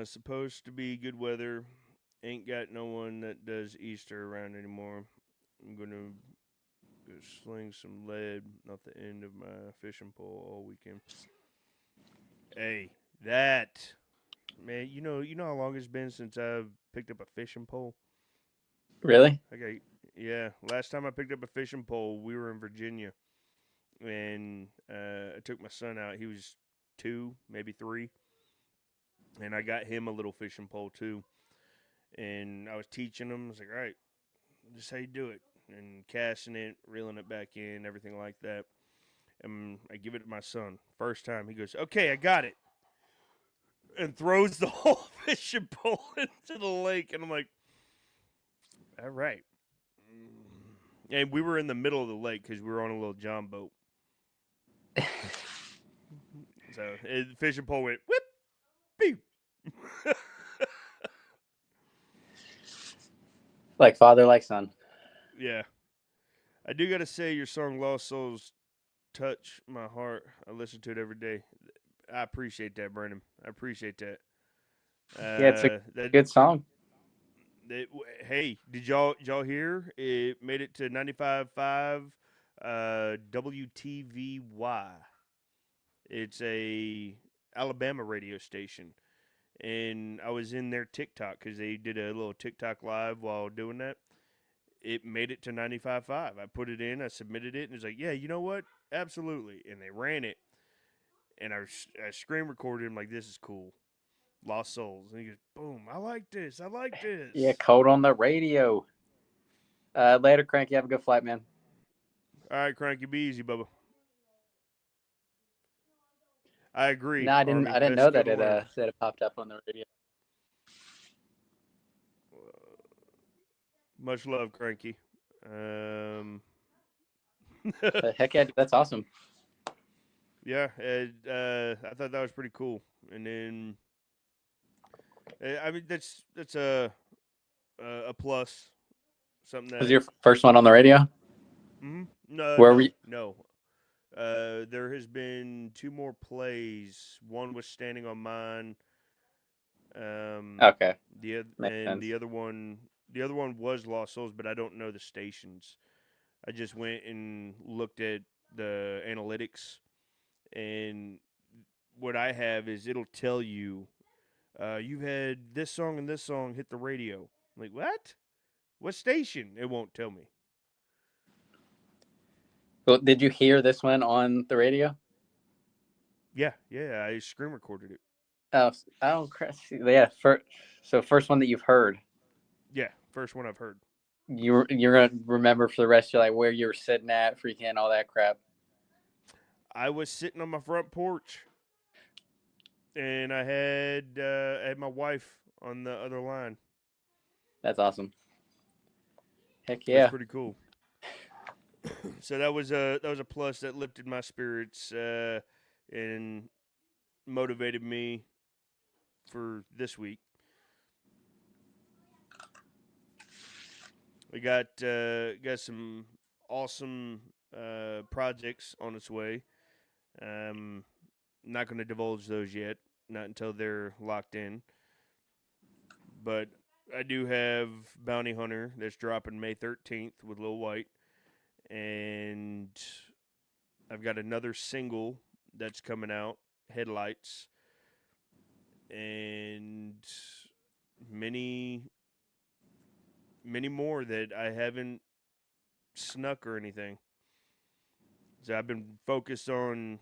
Supposed to be good weather. Ain't got no one that does Easter around anymore. I'm gonna go sling some lead off the end of my fishing pole all weekend. Hey, that man, you know how long it's been since I've picked up a fishing pole. Really? Okay, yeah. Last time I picked up a fishing pole, we were in Virginia, and I took my son out. He was 2, maybe 3, and I got him a little fishing pole too. And I was teaching him. I was like, all right, this is how you do it, and casting it, reeling it back in, everything like that. And I give it to my son. First time, he goes, okay, I got it, and throws the whole fishing pole into the lake. And I'm like, all right. And we were in the middle of the lake because we were on a little john boat. So the fishing pole went whip, beep. Like father, like son. Yeah. I do got to say, your song Lost Souls touch my heart. I listen to it every day. I appreciate that, Brandon. I appreciate that. Yeah, it's a good song. Hey, did y'all hear? It made it to 95.5 WTVY. It's a Alabama radio station. And I was in their TikTok because they did a little TikTok live while doing that. It made it to 95.5. I put it in, I submitted it, and it's like, yeah, you know what? Absolutely. And they ran it. And I screen recorded him like, this is cool. Lost Souls. And he goes, boom, I like this. I like this. Yeah, cold on the radio. Later, Cranky. Have a good flight, man. All right, Cranky, be easy, Bubba. I agree. No, I didn't. Army, I didn't best know skill that to learn. it popped up on the radio. Much love, Cranky. Heck yeah, that's awesome. Yeah, I thought that was pretty cool. And then, I mean, that's a plus. Something that Was your first one on the radio? No, Where no, were you? no. There has been 2 more plays. One was Standing on Mine. Okay, makes And sense. the other one was Lost Souls, but I don't know the stations. I just went and looked at the analytics, and what I have is it'll tell you, you've had this song and this song hit the radio. I'm like, what? What station? It won't tell me. Well, did you hear this one on the radio? Yeah, I screen recorded it. Oh, yeah. First one that you've heard. Yeah, first one I've heard. You're gonna remember for the rest of your life where you were sitting at, freaking all that crap. I was sitting on my front porch, and I had my wife on the other line. That's awesome. Heck It was yeah. pretty cool. So that was a plus that lifted my spirits and motivated me for this week. We got some awesome projects on its way. Not going to divulge those yet, not until they're locked in. But I do have Bounty Hunter that's dropping May 13th with Lil White. And I've got another single that's coming out, Headlights. And many more that I haven't snuck or anything. So I've been focused on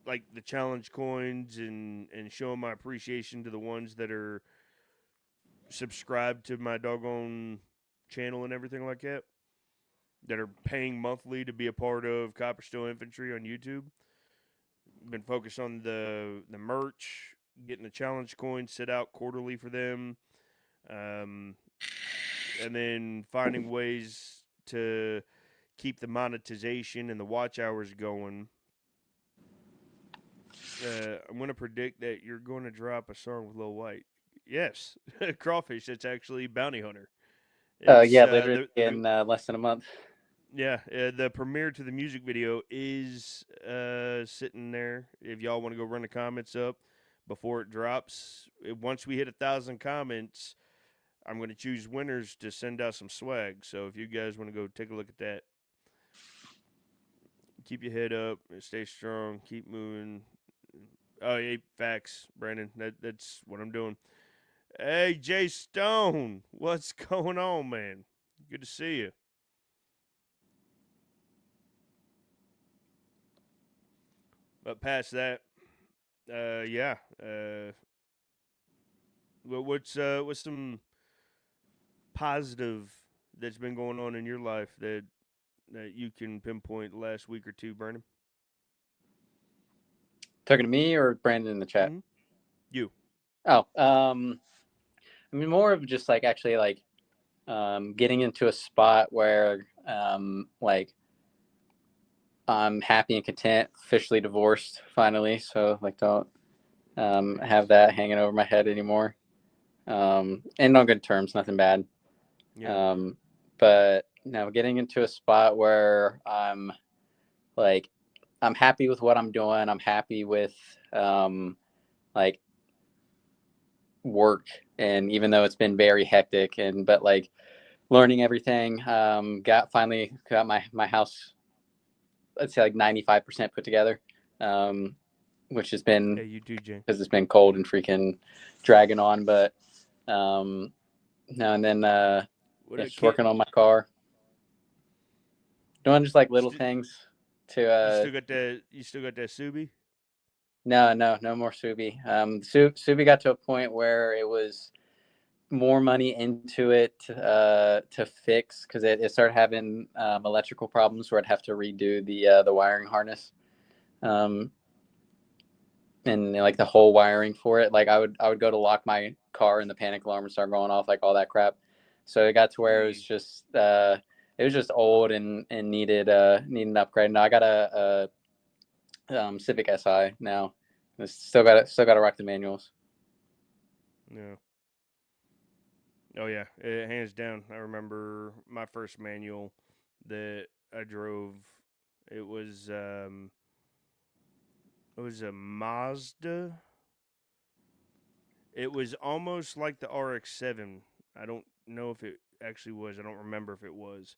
like the challenge coins and showing my appreciation to the ones that are subscribed to my doggone channel and everything like that are paying monthly to be a part of Copper Steel Infantry on YouTube. Been focused on the merch, getting the challenge coins set out quarterly for them, and then finding ways to keep the monetization and the watch hours going. I'm going to predict that you're going to drop a song with Lil White. Yes, Crawfish. That's actually Bounty Hunter. Yeah, literally in less than a month. Yeah, the premiere to the music video is sitting there. If y'all want to go run the comments up before it drops, once we hit 1,000 comments, I'm going to choose winners to send out some swag. So if you guys want to go take a look at that, keep your head up, stay strong, keep moving. Oh, yeah, facts, Brandon. That's what I'm doing. Hey, Jay Stone, what's going on, man? Good to see you. But past that, yeah. What's some positive that's been going on in your life that you can pinpoint the last week or two, Brandon? Talking to me or Brandon in the chat? Mm-hmm. You. Oh, I mean, more of just like actually like getting into a spot where like I'm happy and content, officially divorced finally. So like don't have that hanging over my head anymore. And on good terms, nothing bad. Yeah. But now getting into a spot where like I'm happy with what I'm doing. I'm happy with like work, and even though it's been very hectic, and but like learning everything. Finally got my house, let's say like 95% put together, which has Yeah, been you do, Jay. because it's been cold and freaking dragging on. But no, and then What yeah, a just kid. working on my car, doing just like little St- things to you still got that? You still got that Subi? no more Subi. Subi got to a point where it was more money into it to fix because it started having electrical problems where I'd have to redo the wiring harness, um, and like the whole wiring for it. Like I would go to lock my car and the panic alarm would start going off, like all that crap. So it got to where it was just old and needed an upgrade. Now I got a Civic Si now. Still got to rock the manuals. Yeah. Oh yeah, hands down. I remember my first manual that I drove. It was um, it was a Mazda. It was almost like the RX-7. I don't know if it actually was. I don't remember if it was.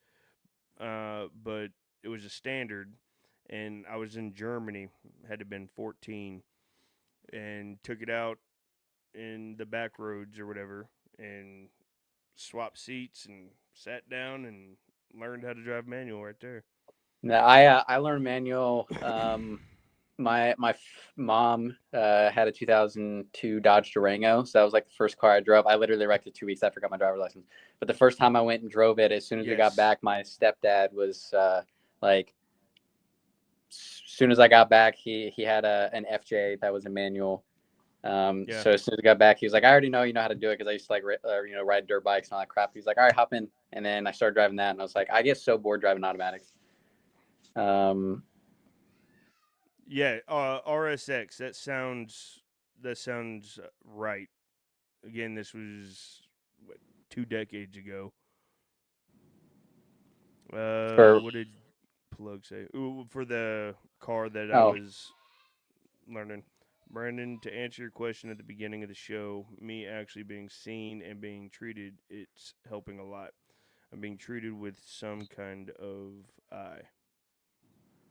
But it was a standard, and I was in Germany. Had to been 14, and took it out in the back roads or whatever, and swapped seats and sat down and learned how to drive manual right there. No, I learned manual. My mom had a 2002 Dodge Durango, so that was like the first car I drove. I literally wrecked it 2 weeks. I forgot my driver's license. But the first time I went and drove it, as soon as we got Yes. back, my stepdad was like, as soon as I got back, he had an FJ that was a manual. Yeah. So as soon as I got back, he was like, I already know you know how to do it because I used to like ride dirt bikes and all that crap. He's like, all right, hop in, and then I started driving that, and I was like, I get so bored driving automatics. Yeah. RSX. That sounds right. Again, this was what, 2 decades ago. For What did Plug say? Ooh, for the car that I oh was learning. Brandon, to answer your question at the beginning of the show, me actually being seen and being treated, it's helping a lot. I'm being treated with some kind of eye.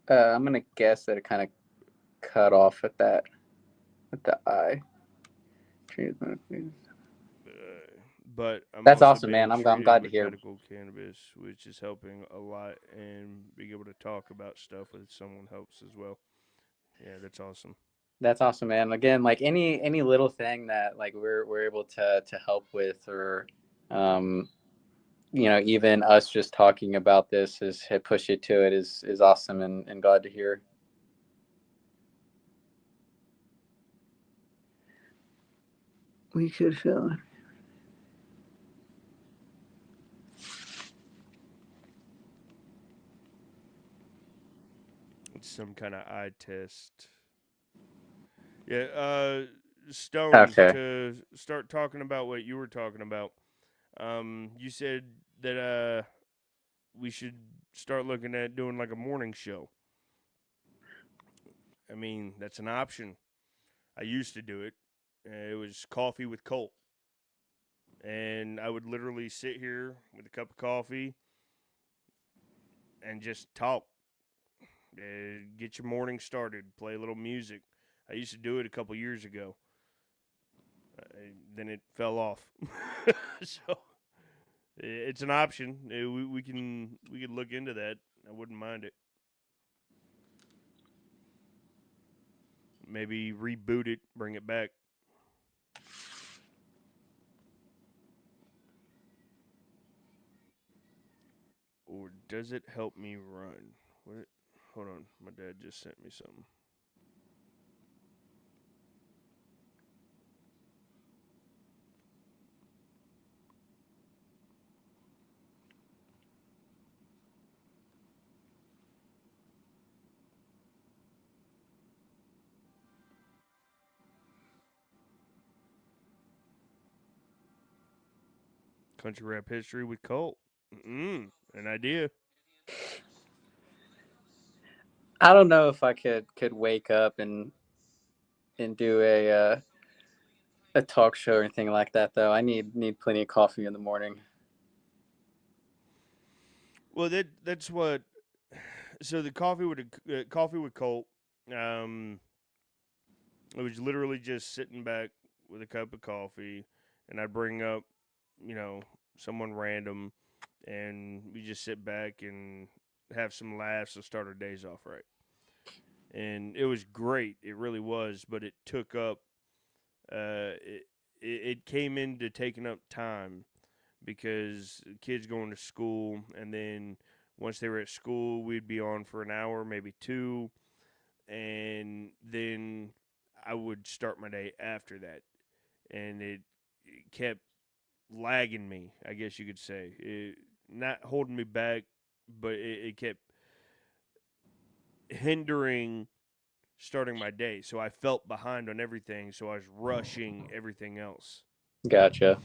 I'm gonna guess that it kind of cut off at the eye. But I'm That's also awesome, being man. I'm treated glad to with hear. medical cannabis, which is helping a lot, and being able to talk about stuff with someone helps as well. Yeah, that's awesome. That's awesome, man. Again, like any little thing that like we're able to help with, or um, even us just talking about this is push it to it is awesome and glad to hear. We could feel. It's some kind of eye test. Yeah, Stone, Okay. to start talking about what you were talking about. You said that we should start looking at doing like a morning show. I mean, that's an option. I used to do it. It was coffee with Colt. And I would literally sit here with a cup of coffee and just talk. Get your morning started, play a little music. I used to do it a couple years ago. Then it fell off. So it's an option. We could look into that. I wouldn't mind it. Maybe reboot it, bring it back. Or does it help me run? What? Hold on, my dad just sent me something. Country rap history with Colt. An idea. I don't know if I could wake up and do a talk show or anything like that though. I need plenty of coffee in the morning. Well, that's what. So the coffee with Colt. Um, it was literally just sitting back with a cup of coffee, and I'd bring up, you know, someone random, and we just sit back and have some laughs and start our days off right. And it was great. It really was, but it took up. It came into taking up time because kids going to school, and then once they were at school, we'd be on for an hour, maybe two, and then I would start my day after that, and it kept lagging me, I guess you could say, not holding me back, but it kept hindering starting my day. So I felt behind on everything, so I was rushing everything else. Gotcha.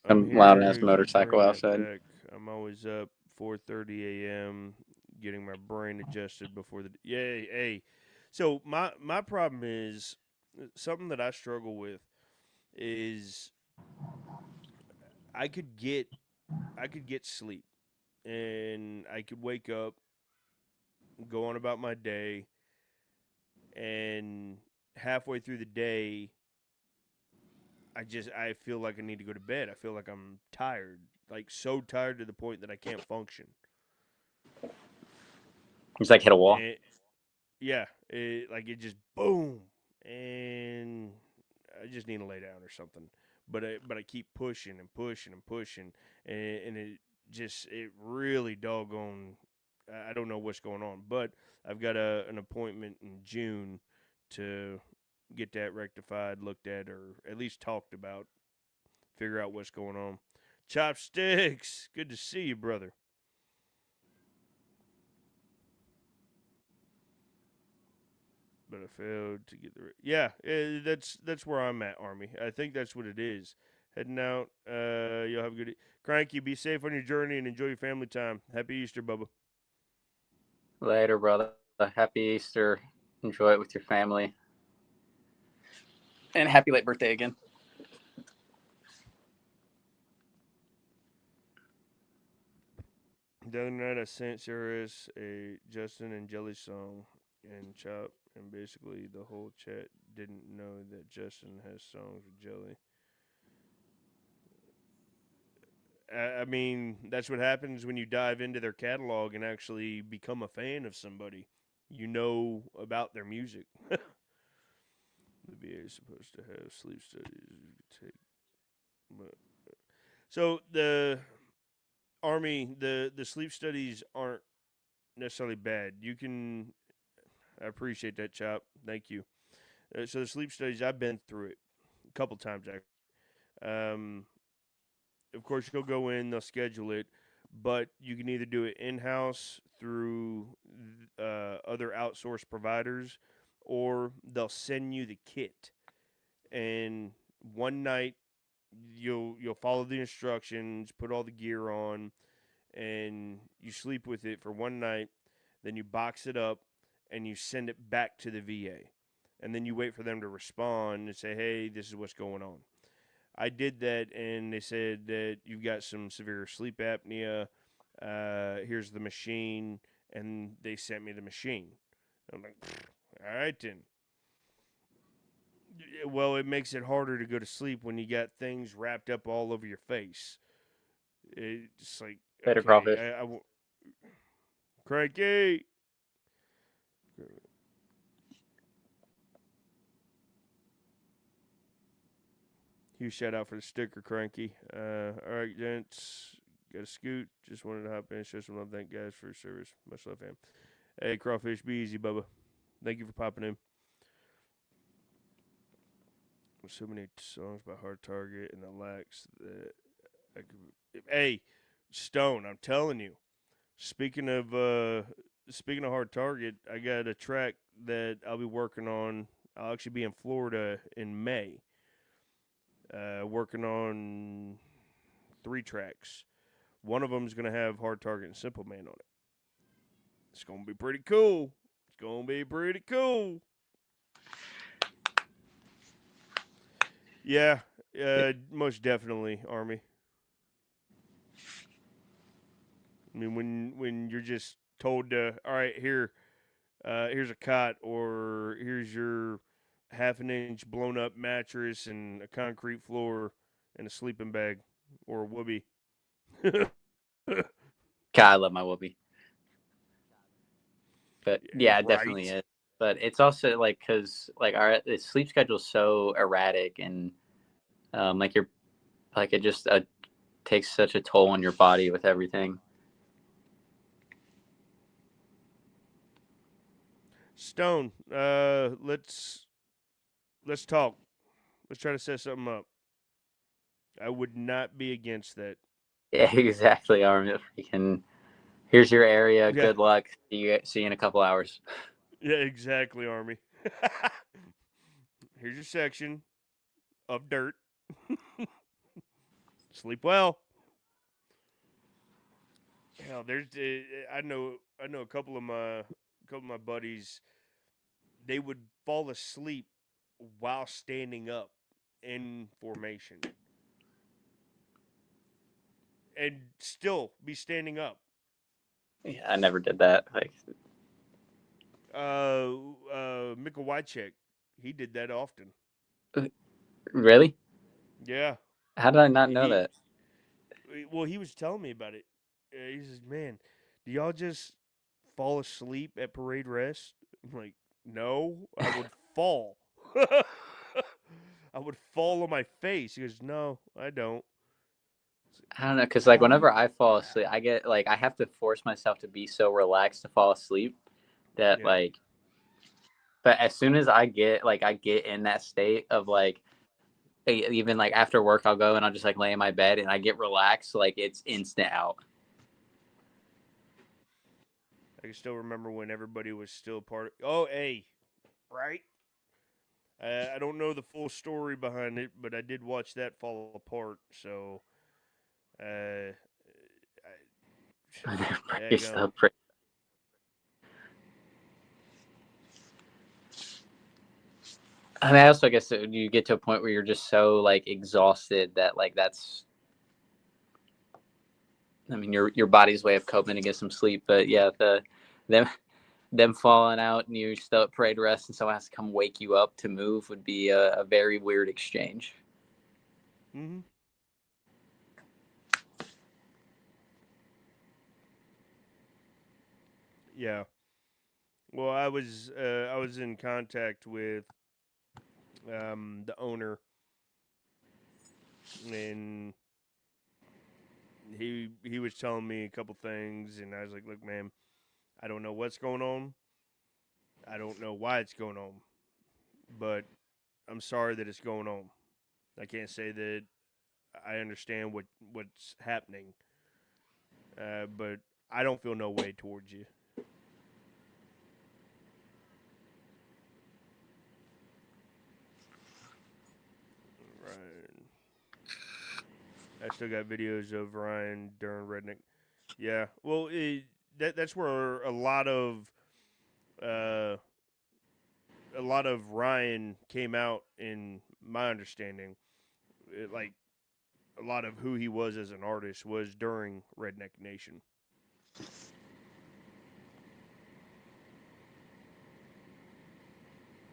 I'm Some loud ass here. motorcycle Bring that outside. back. I'm always up 4:30 a.m. getting my brain adjusted before the yay. Hey, so my problem is something that I struggle with is I could get I could get sleep and I could wake up, go on about my day, and halfway through the day I feel like I need to go to bed. I feel like I'm tired, like so tired to the point that I can't function. He's like hit a wall. And yeah, it just boom, and I just need to lay down or something. But I keep pushing and pushing and pushing, and it really doggone. I don't know what's going on, but I've got an appointment in June to get that rectified, looked at, or at least talked about, figure out what's going on. Chopsticks, good to see you, brother. But I failed to get the. Yeah, that's where I'm at, Army. I think that's what it is. Heading out. You'll have a good. Cranky, be safe on your journey and enjoy your family time. Happy Easter, Bubba. Later, brother. Happy Easter. Enjoy it with your family. And happy late birthday again. The other night I sent Sarah's a Justin and Jelly song and Chop, and basically the whole chat didn't know that Justin has songs with Jelly. I mean, that's what happens when you dive into their catalog and actually become a fan of somebody. You know about their music. The VA is supposed to have sleep studies. Take, so the Army, the sleep studies aren't necessarily bad. You can. I appreciate that, Chop. Thank you. So the sleep studies, I've been through it a couple times actually. Um, of course, you'll go in, they'll schedule it, but you can either do it in house through other outsourced providers, or they'll send you the kit. And one night you'll follow the instructions, put all the gear on, and you sleep with it for one night. Then you box it up and you send it back to the VA, and then you wait for them to respond and say, "Hey, this is what's going on." I did that, and they said that you've got some severe sleep apnea. Here's the machine, and they sent me the machine. I'm like, all right then. Well, it makes it harder to go to sleep when you got things wrapped up all over your face. It's like, Better okay, crawfish. cranky. Huge shout out for the sticker, cranky. All right, gents, got a scoot. Just wanted to hop in, show some love. Thank you guys for your service. Much love, fam. Hey, crawfish, be easy, Bubba. Thank you for popping in. So many songs by Hard Target and the Lax that I could. Hey, Stone, I'm telling you. Speaking of Hard Target, I got a track that I'll be working on. I'll actually be in Florida in May. Working on 3 tracks. One of them is gonna have Hard Target and Simple Man on it. It's gonna be pretty cool. It's gonna be pretty cool. Yeah, most definitely, Army. I mean, when you're just told to, all right, here's a cot, or here's your half an inch blown up mattress and a concrete floor and a sleeping bag or a whoopee. God, I love my whoopee. But yeah, it Right. definitely is. But it's also like because like our the sleep schedule is so erratic and like you're like it just takes such a toll on your body with everything. Stone, let's talk. Let's try to set something up. I would not be against that. Yeah, exactly. Freaking. Here's your area. Yeah, Good luck. See you in a couple hours. yeah, exactly, Army. Here's your section of dirt. Sleep well. Hell, there's I know a couple of my buddies. They would fall asleep while standing up in formation, and still be standing up. Yeah, I never did that. Like, Mika Wycheck, he did that often. really? Yeah, How did I not know he that? well, he was telling me about it. He says, "Man, do y'all just fall asleep at parade rest?" I'm like, "No, I would fall. I would fall on my face." He goes, "No, I don't." I don't know, because like whenever Calm I fall asleep, down. I get like I have to force myself to be so relaxed to fall asleep that Yeah. like. But as soon as I get in that state of like even like after work, I'll go and I'll just like lay in my bed and I get relaxed, like it's instant out. I can still remember when everybody was still part of. Oh, hey, right? I don't know the full story behind it, but I did watch that fall apart. So, I, You're daggum. so pretty. I mean, I also guess you get to a point where you're just so like exhausted that like that's. I mean, your body's way of coping to get some sleep, but yeah, them them falling out and you're still at parade rest and someone has to come wake you up to move would be a very weird exchange. Mm-hmm. Yeah. Well, I was in contact with the owner, and he was telling me a couple things, and I was like, "Look, man, I don't know what's going on. I don't know why it's going on, but I'm sorry that it's going on. I can't say that I understand what's happening, but I don't feel no way towards you." Right. I still got videos of Ryan during Redneck. Yeah, well, that's where uh, a lot of Ryan came out in my understanding. Like a lot of who he was as an artist was during Redneck Nation.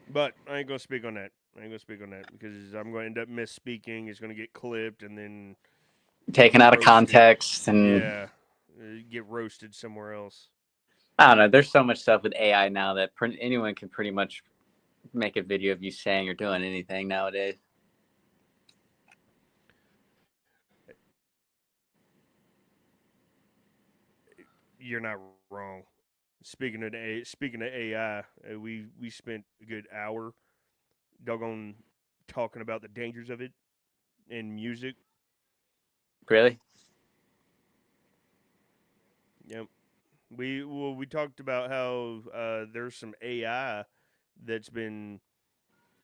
But I ain't gonna speak on that. I ain't gonna speak on that because I'm gonna end up misspeaking. It's gonna get clipped and then Taken out of roasted. context, and Yeah, get roasted somewhere else. I don't know. There's so much stuff with AI now that anyone can pretty much make a video of you saying or doing anything nowadays. You're not wrong. Speaking of AI, we spent a good hour doggone talking about the dangers of it in music. Really? Yep. We talked about how there's some AI that's been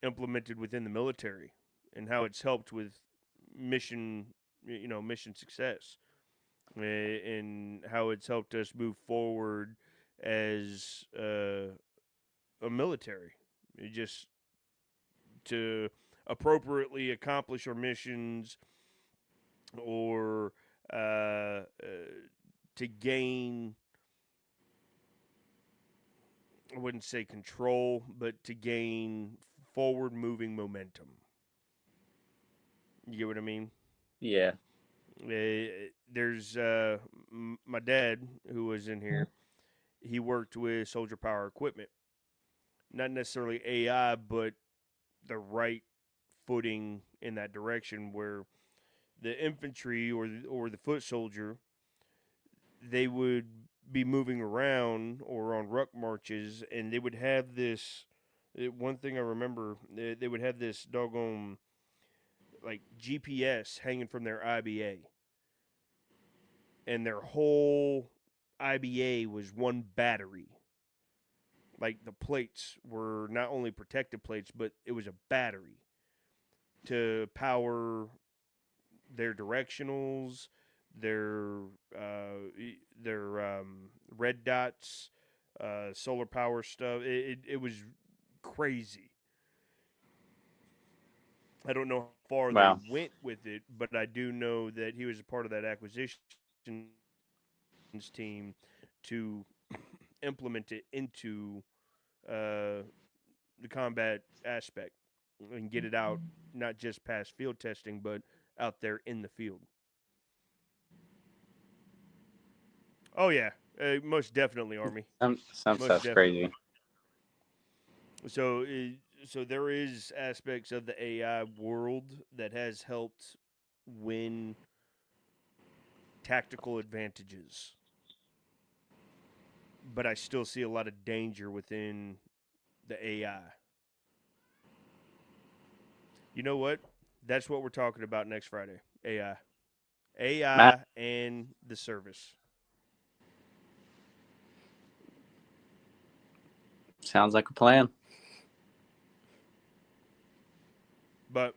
implemented within the military and how it's helped with mission mission success, and how it's helped us move forward as a military. It just to appropriately accomplish our missions or to gain, I wouldn't say control, but to gain forward moving momentum. You get what I mean? Yeah. There's my dad who was in here. He worked with soldier power equipment, not necessarily AI, but the right footing in that direction where the infantry or the foot soldier, they would be moving around or on ruck marches, and they would have this. One thing I remember, they would have this doggone like GPS hanging from their IBA, and their whole IBA was one battery. Like the plates were not only protective plates, but it was a battery to power their directionals, their red dots, solar power stuff. It was crazy. I don't know how far they Wow. went with it, but I do know that he was a part of that acquisitions team to implement it into uh, the combat aspect and get it out, not just past field testing, but out there in the field. Oh yeah, most definitely, Army. Some Most stuff's definitely. crazy. So, so there is aspects of the AI world that has helped win tactical advantages, but I still see a lot of danger within the AI. You know what? That's what we're talking about next Friday. AI, Matt, AI, and the service. sounds like a plan. But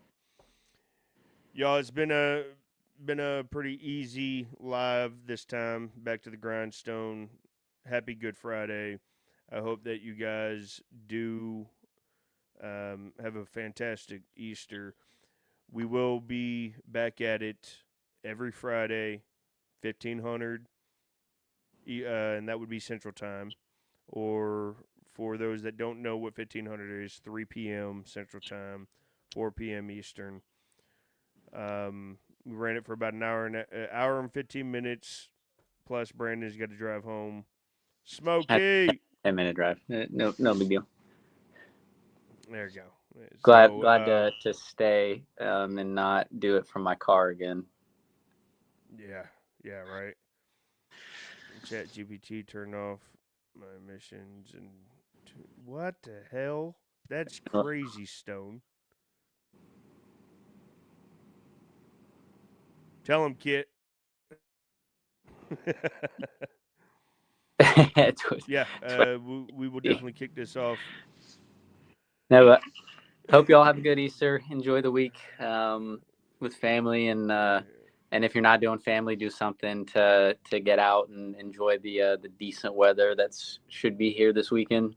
y'all, it's been a pretty easy live this time. Back to the grindstone. Happy Good Friday. I hope that you guys do have a fantastic Easter. We will be back at it every Friday, 1500, and that would be Central Time. Or for those that don't know what 1500 is, 3 p.m. Central Time, 4 p.m. Eastern. We ran it for about an hour and 15 minutes. Plus, Brandon's got to drive home. Had Smokey, 10-minute drive. No big deal. there you go. Glad So, glad to stay and not do it from my car again. yeah, right. Chat GPT turned off my emissions and what the hell? That's crazy, Stone. Tell him, Kit. Yeah, we will definitely kick this off. No, but hope you all have a good Easter. Enjoy the week with family and And if you're not doing family, do something to get out and enjoy the decent weather that's should be here this weekend.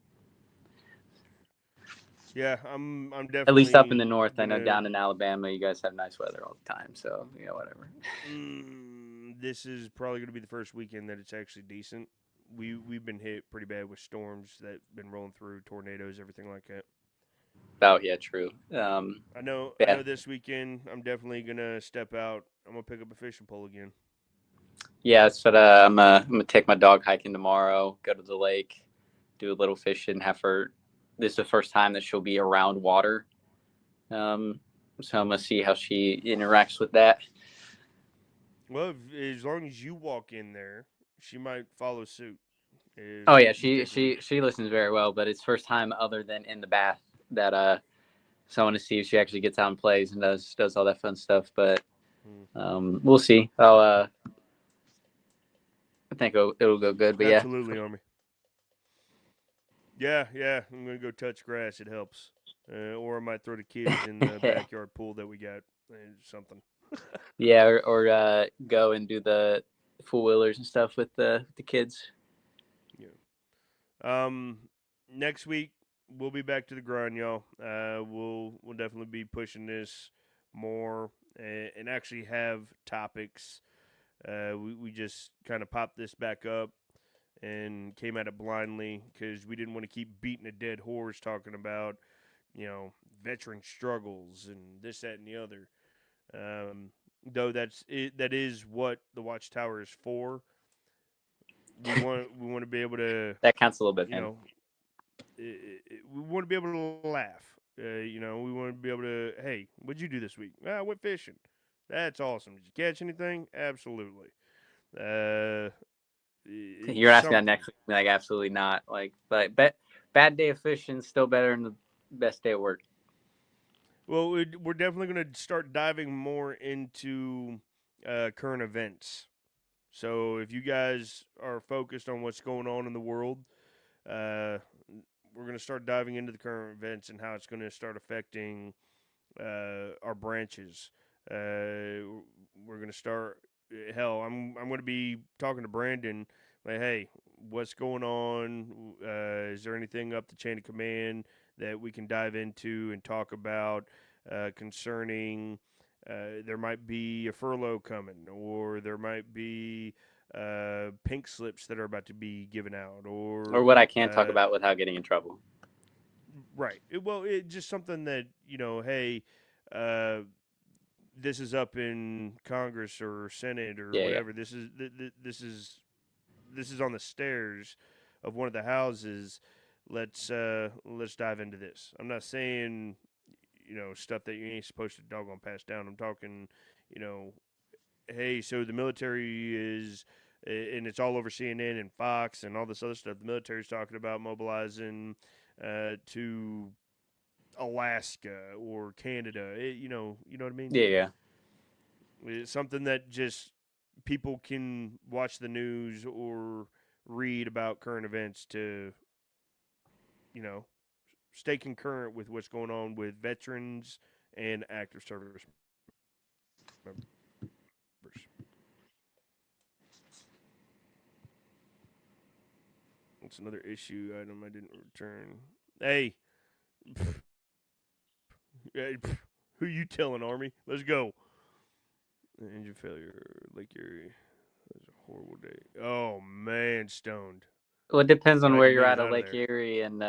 Yeah, I'm At least up in definitely the north. I know gonna. down in Alabama, you guys have nice weather all the time. So whatever. This is probably gonna be the first weekend that it's actually decent. We've been hit pretty bad with storms that been rolling through, tornadoes, everything like that. Oh yeah, true. I know Yeah, this weekend I'm definitely gonna step out. I'm gonna pick up a fishing pole again. yeah. So I'm gonna take my dog hiking tomorrow. Go to the lake, do a little fishing. Have her. This is the first time that she'll be around water. So I'm gonna see how she interacts with that. Well, as long as you walk in there, she might follow suit. Oh Is yeah, the takeaway. she listens very well, but it's first time other than in the bath that so I want to see if she actually gets out and plays and does all that fun stuff. But Hmm. we'll see. I think it'll go good. But yeah, Absolutely, Army. Yeah. I'm gonna go touch grass. It helps. Or I might throw the kids in the backyard pool that we got. Something. yeah, or go and do the four wheelers and stuff with the kids. Yeah. Next week we'll be back to the grind, y'all. We'll definitely be pushing this more and actually have topics. We just kind of popped this back up and came at it blindly because we didn't want to keep beating a dead horse talking about, veteran struggles and this, that, and the other. Though that is what the Watchtower is for. We want to be able to, That counts a little bit, you man. know, we want to be able to laugh. We want to be able to. Hey, what'd you do this week? I went fishing. That's awesome. Did you catch anything? Absolutely. Uh, You're asking that something. next week, like absolutely not. But bad day of fishing is still better than the best day at work. Well, we're definitely going to start diving more into current events. So if you guys are focused on what's going on in the world, uh, we're going to start diving into the current events and how it's going to start affecting our branches. We're going to start. Hell, I'm going to be talking to Brandon. Like, hey, what's going on? Is there anything up the chain of command that we can dive into and talk about concerning? There might be a furlough coming, or there might be pink slips that are about to be given out, Or or what I can talk uh, about without getting in trouble. right. It just something that hey, uh, this is up in Congress or Senate or Yeah, yeah. whatever. This is on the stairs of one of the houses. Let's dive into this. I'm not saying stuff that you ain't supposed to doggone pass down. I'm talking you know hey, so the military is, and it's all over CNN and Fox and all this other stuff. The military's talking about mobilizing to Alaska or Canada. You know what I mean. Yeah, yeah. It's something that just people can watch the news or read about current events to, you know, stay concurrent with what's going on with veterans and active service members. That's another issue item I didn't return. Hey, who you telling, Army? Let's go. Engine failure, Lake Erie. That was a horrible day. Oh man, stoned. Well, it depends on Glad where you you're made at it at out of Lake there. Erie and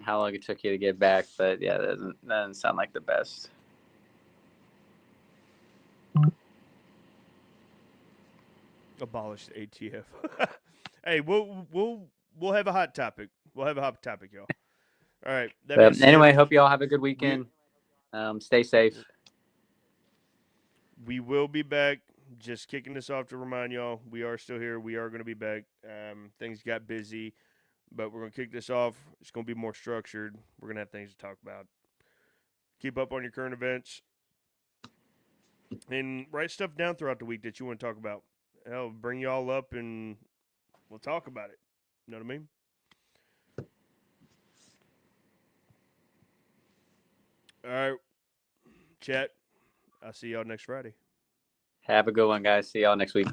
how long it took you to get back. But yeah, that doesn't sound like the best. Abolish the ATF. Hey, we'll have a hot topic. We'll have a hot topic, y'all. All right. That being But said, anyway, hope you all have a good we weekend. Stay safe. we will be back. Just kicking this off to remind y'all, we are still here. We are going to be back. Things got busy, but we're going to kick this off. It's going to be more structured. We're going to have things to talk about. Keep up on your current events and write stuff down throughout the week that you want to talk about. Hell, bring y'all up and we'll talk about it. You know what I mean? All right, chat. I'll see y'all next Friday. Have a good one, guys. See y'all next week.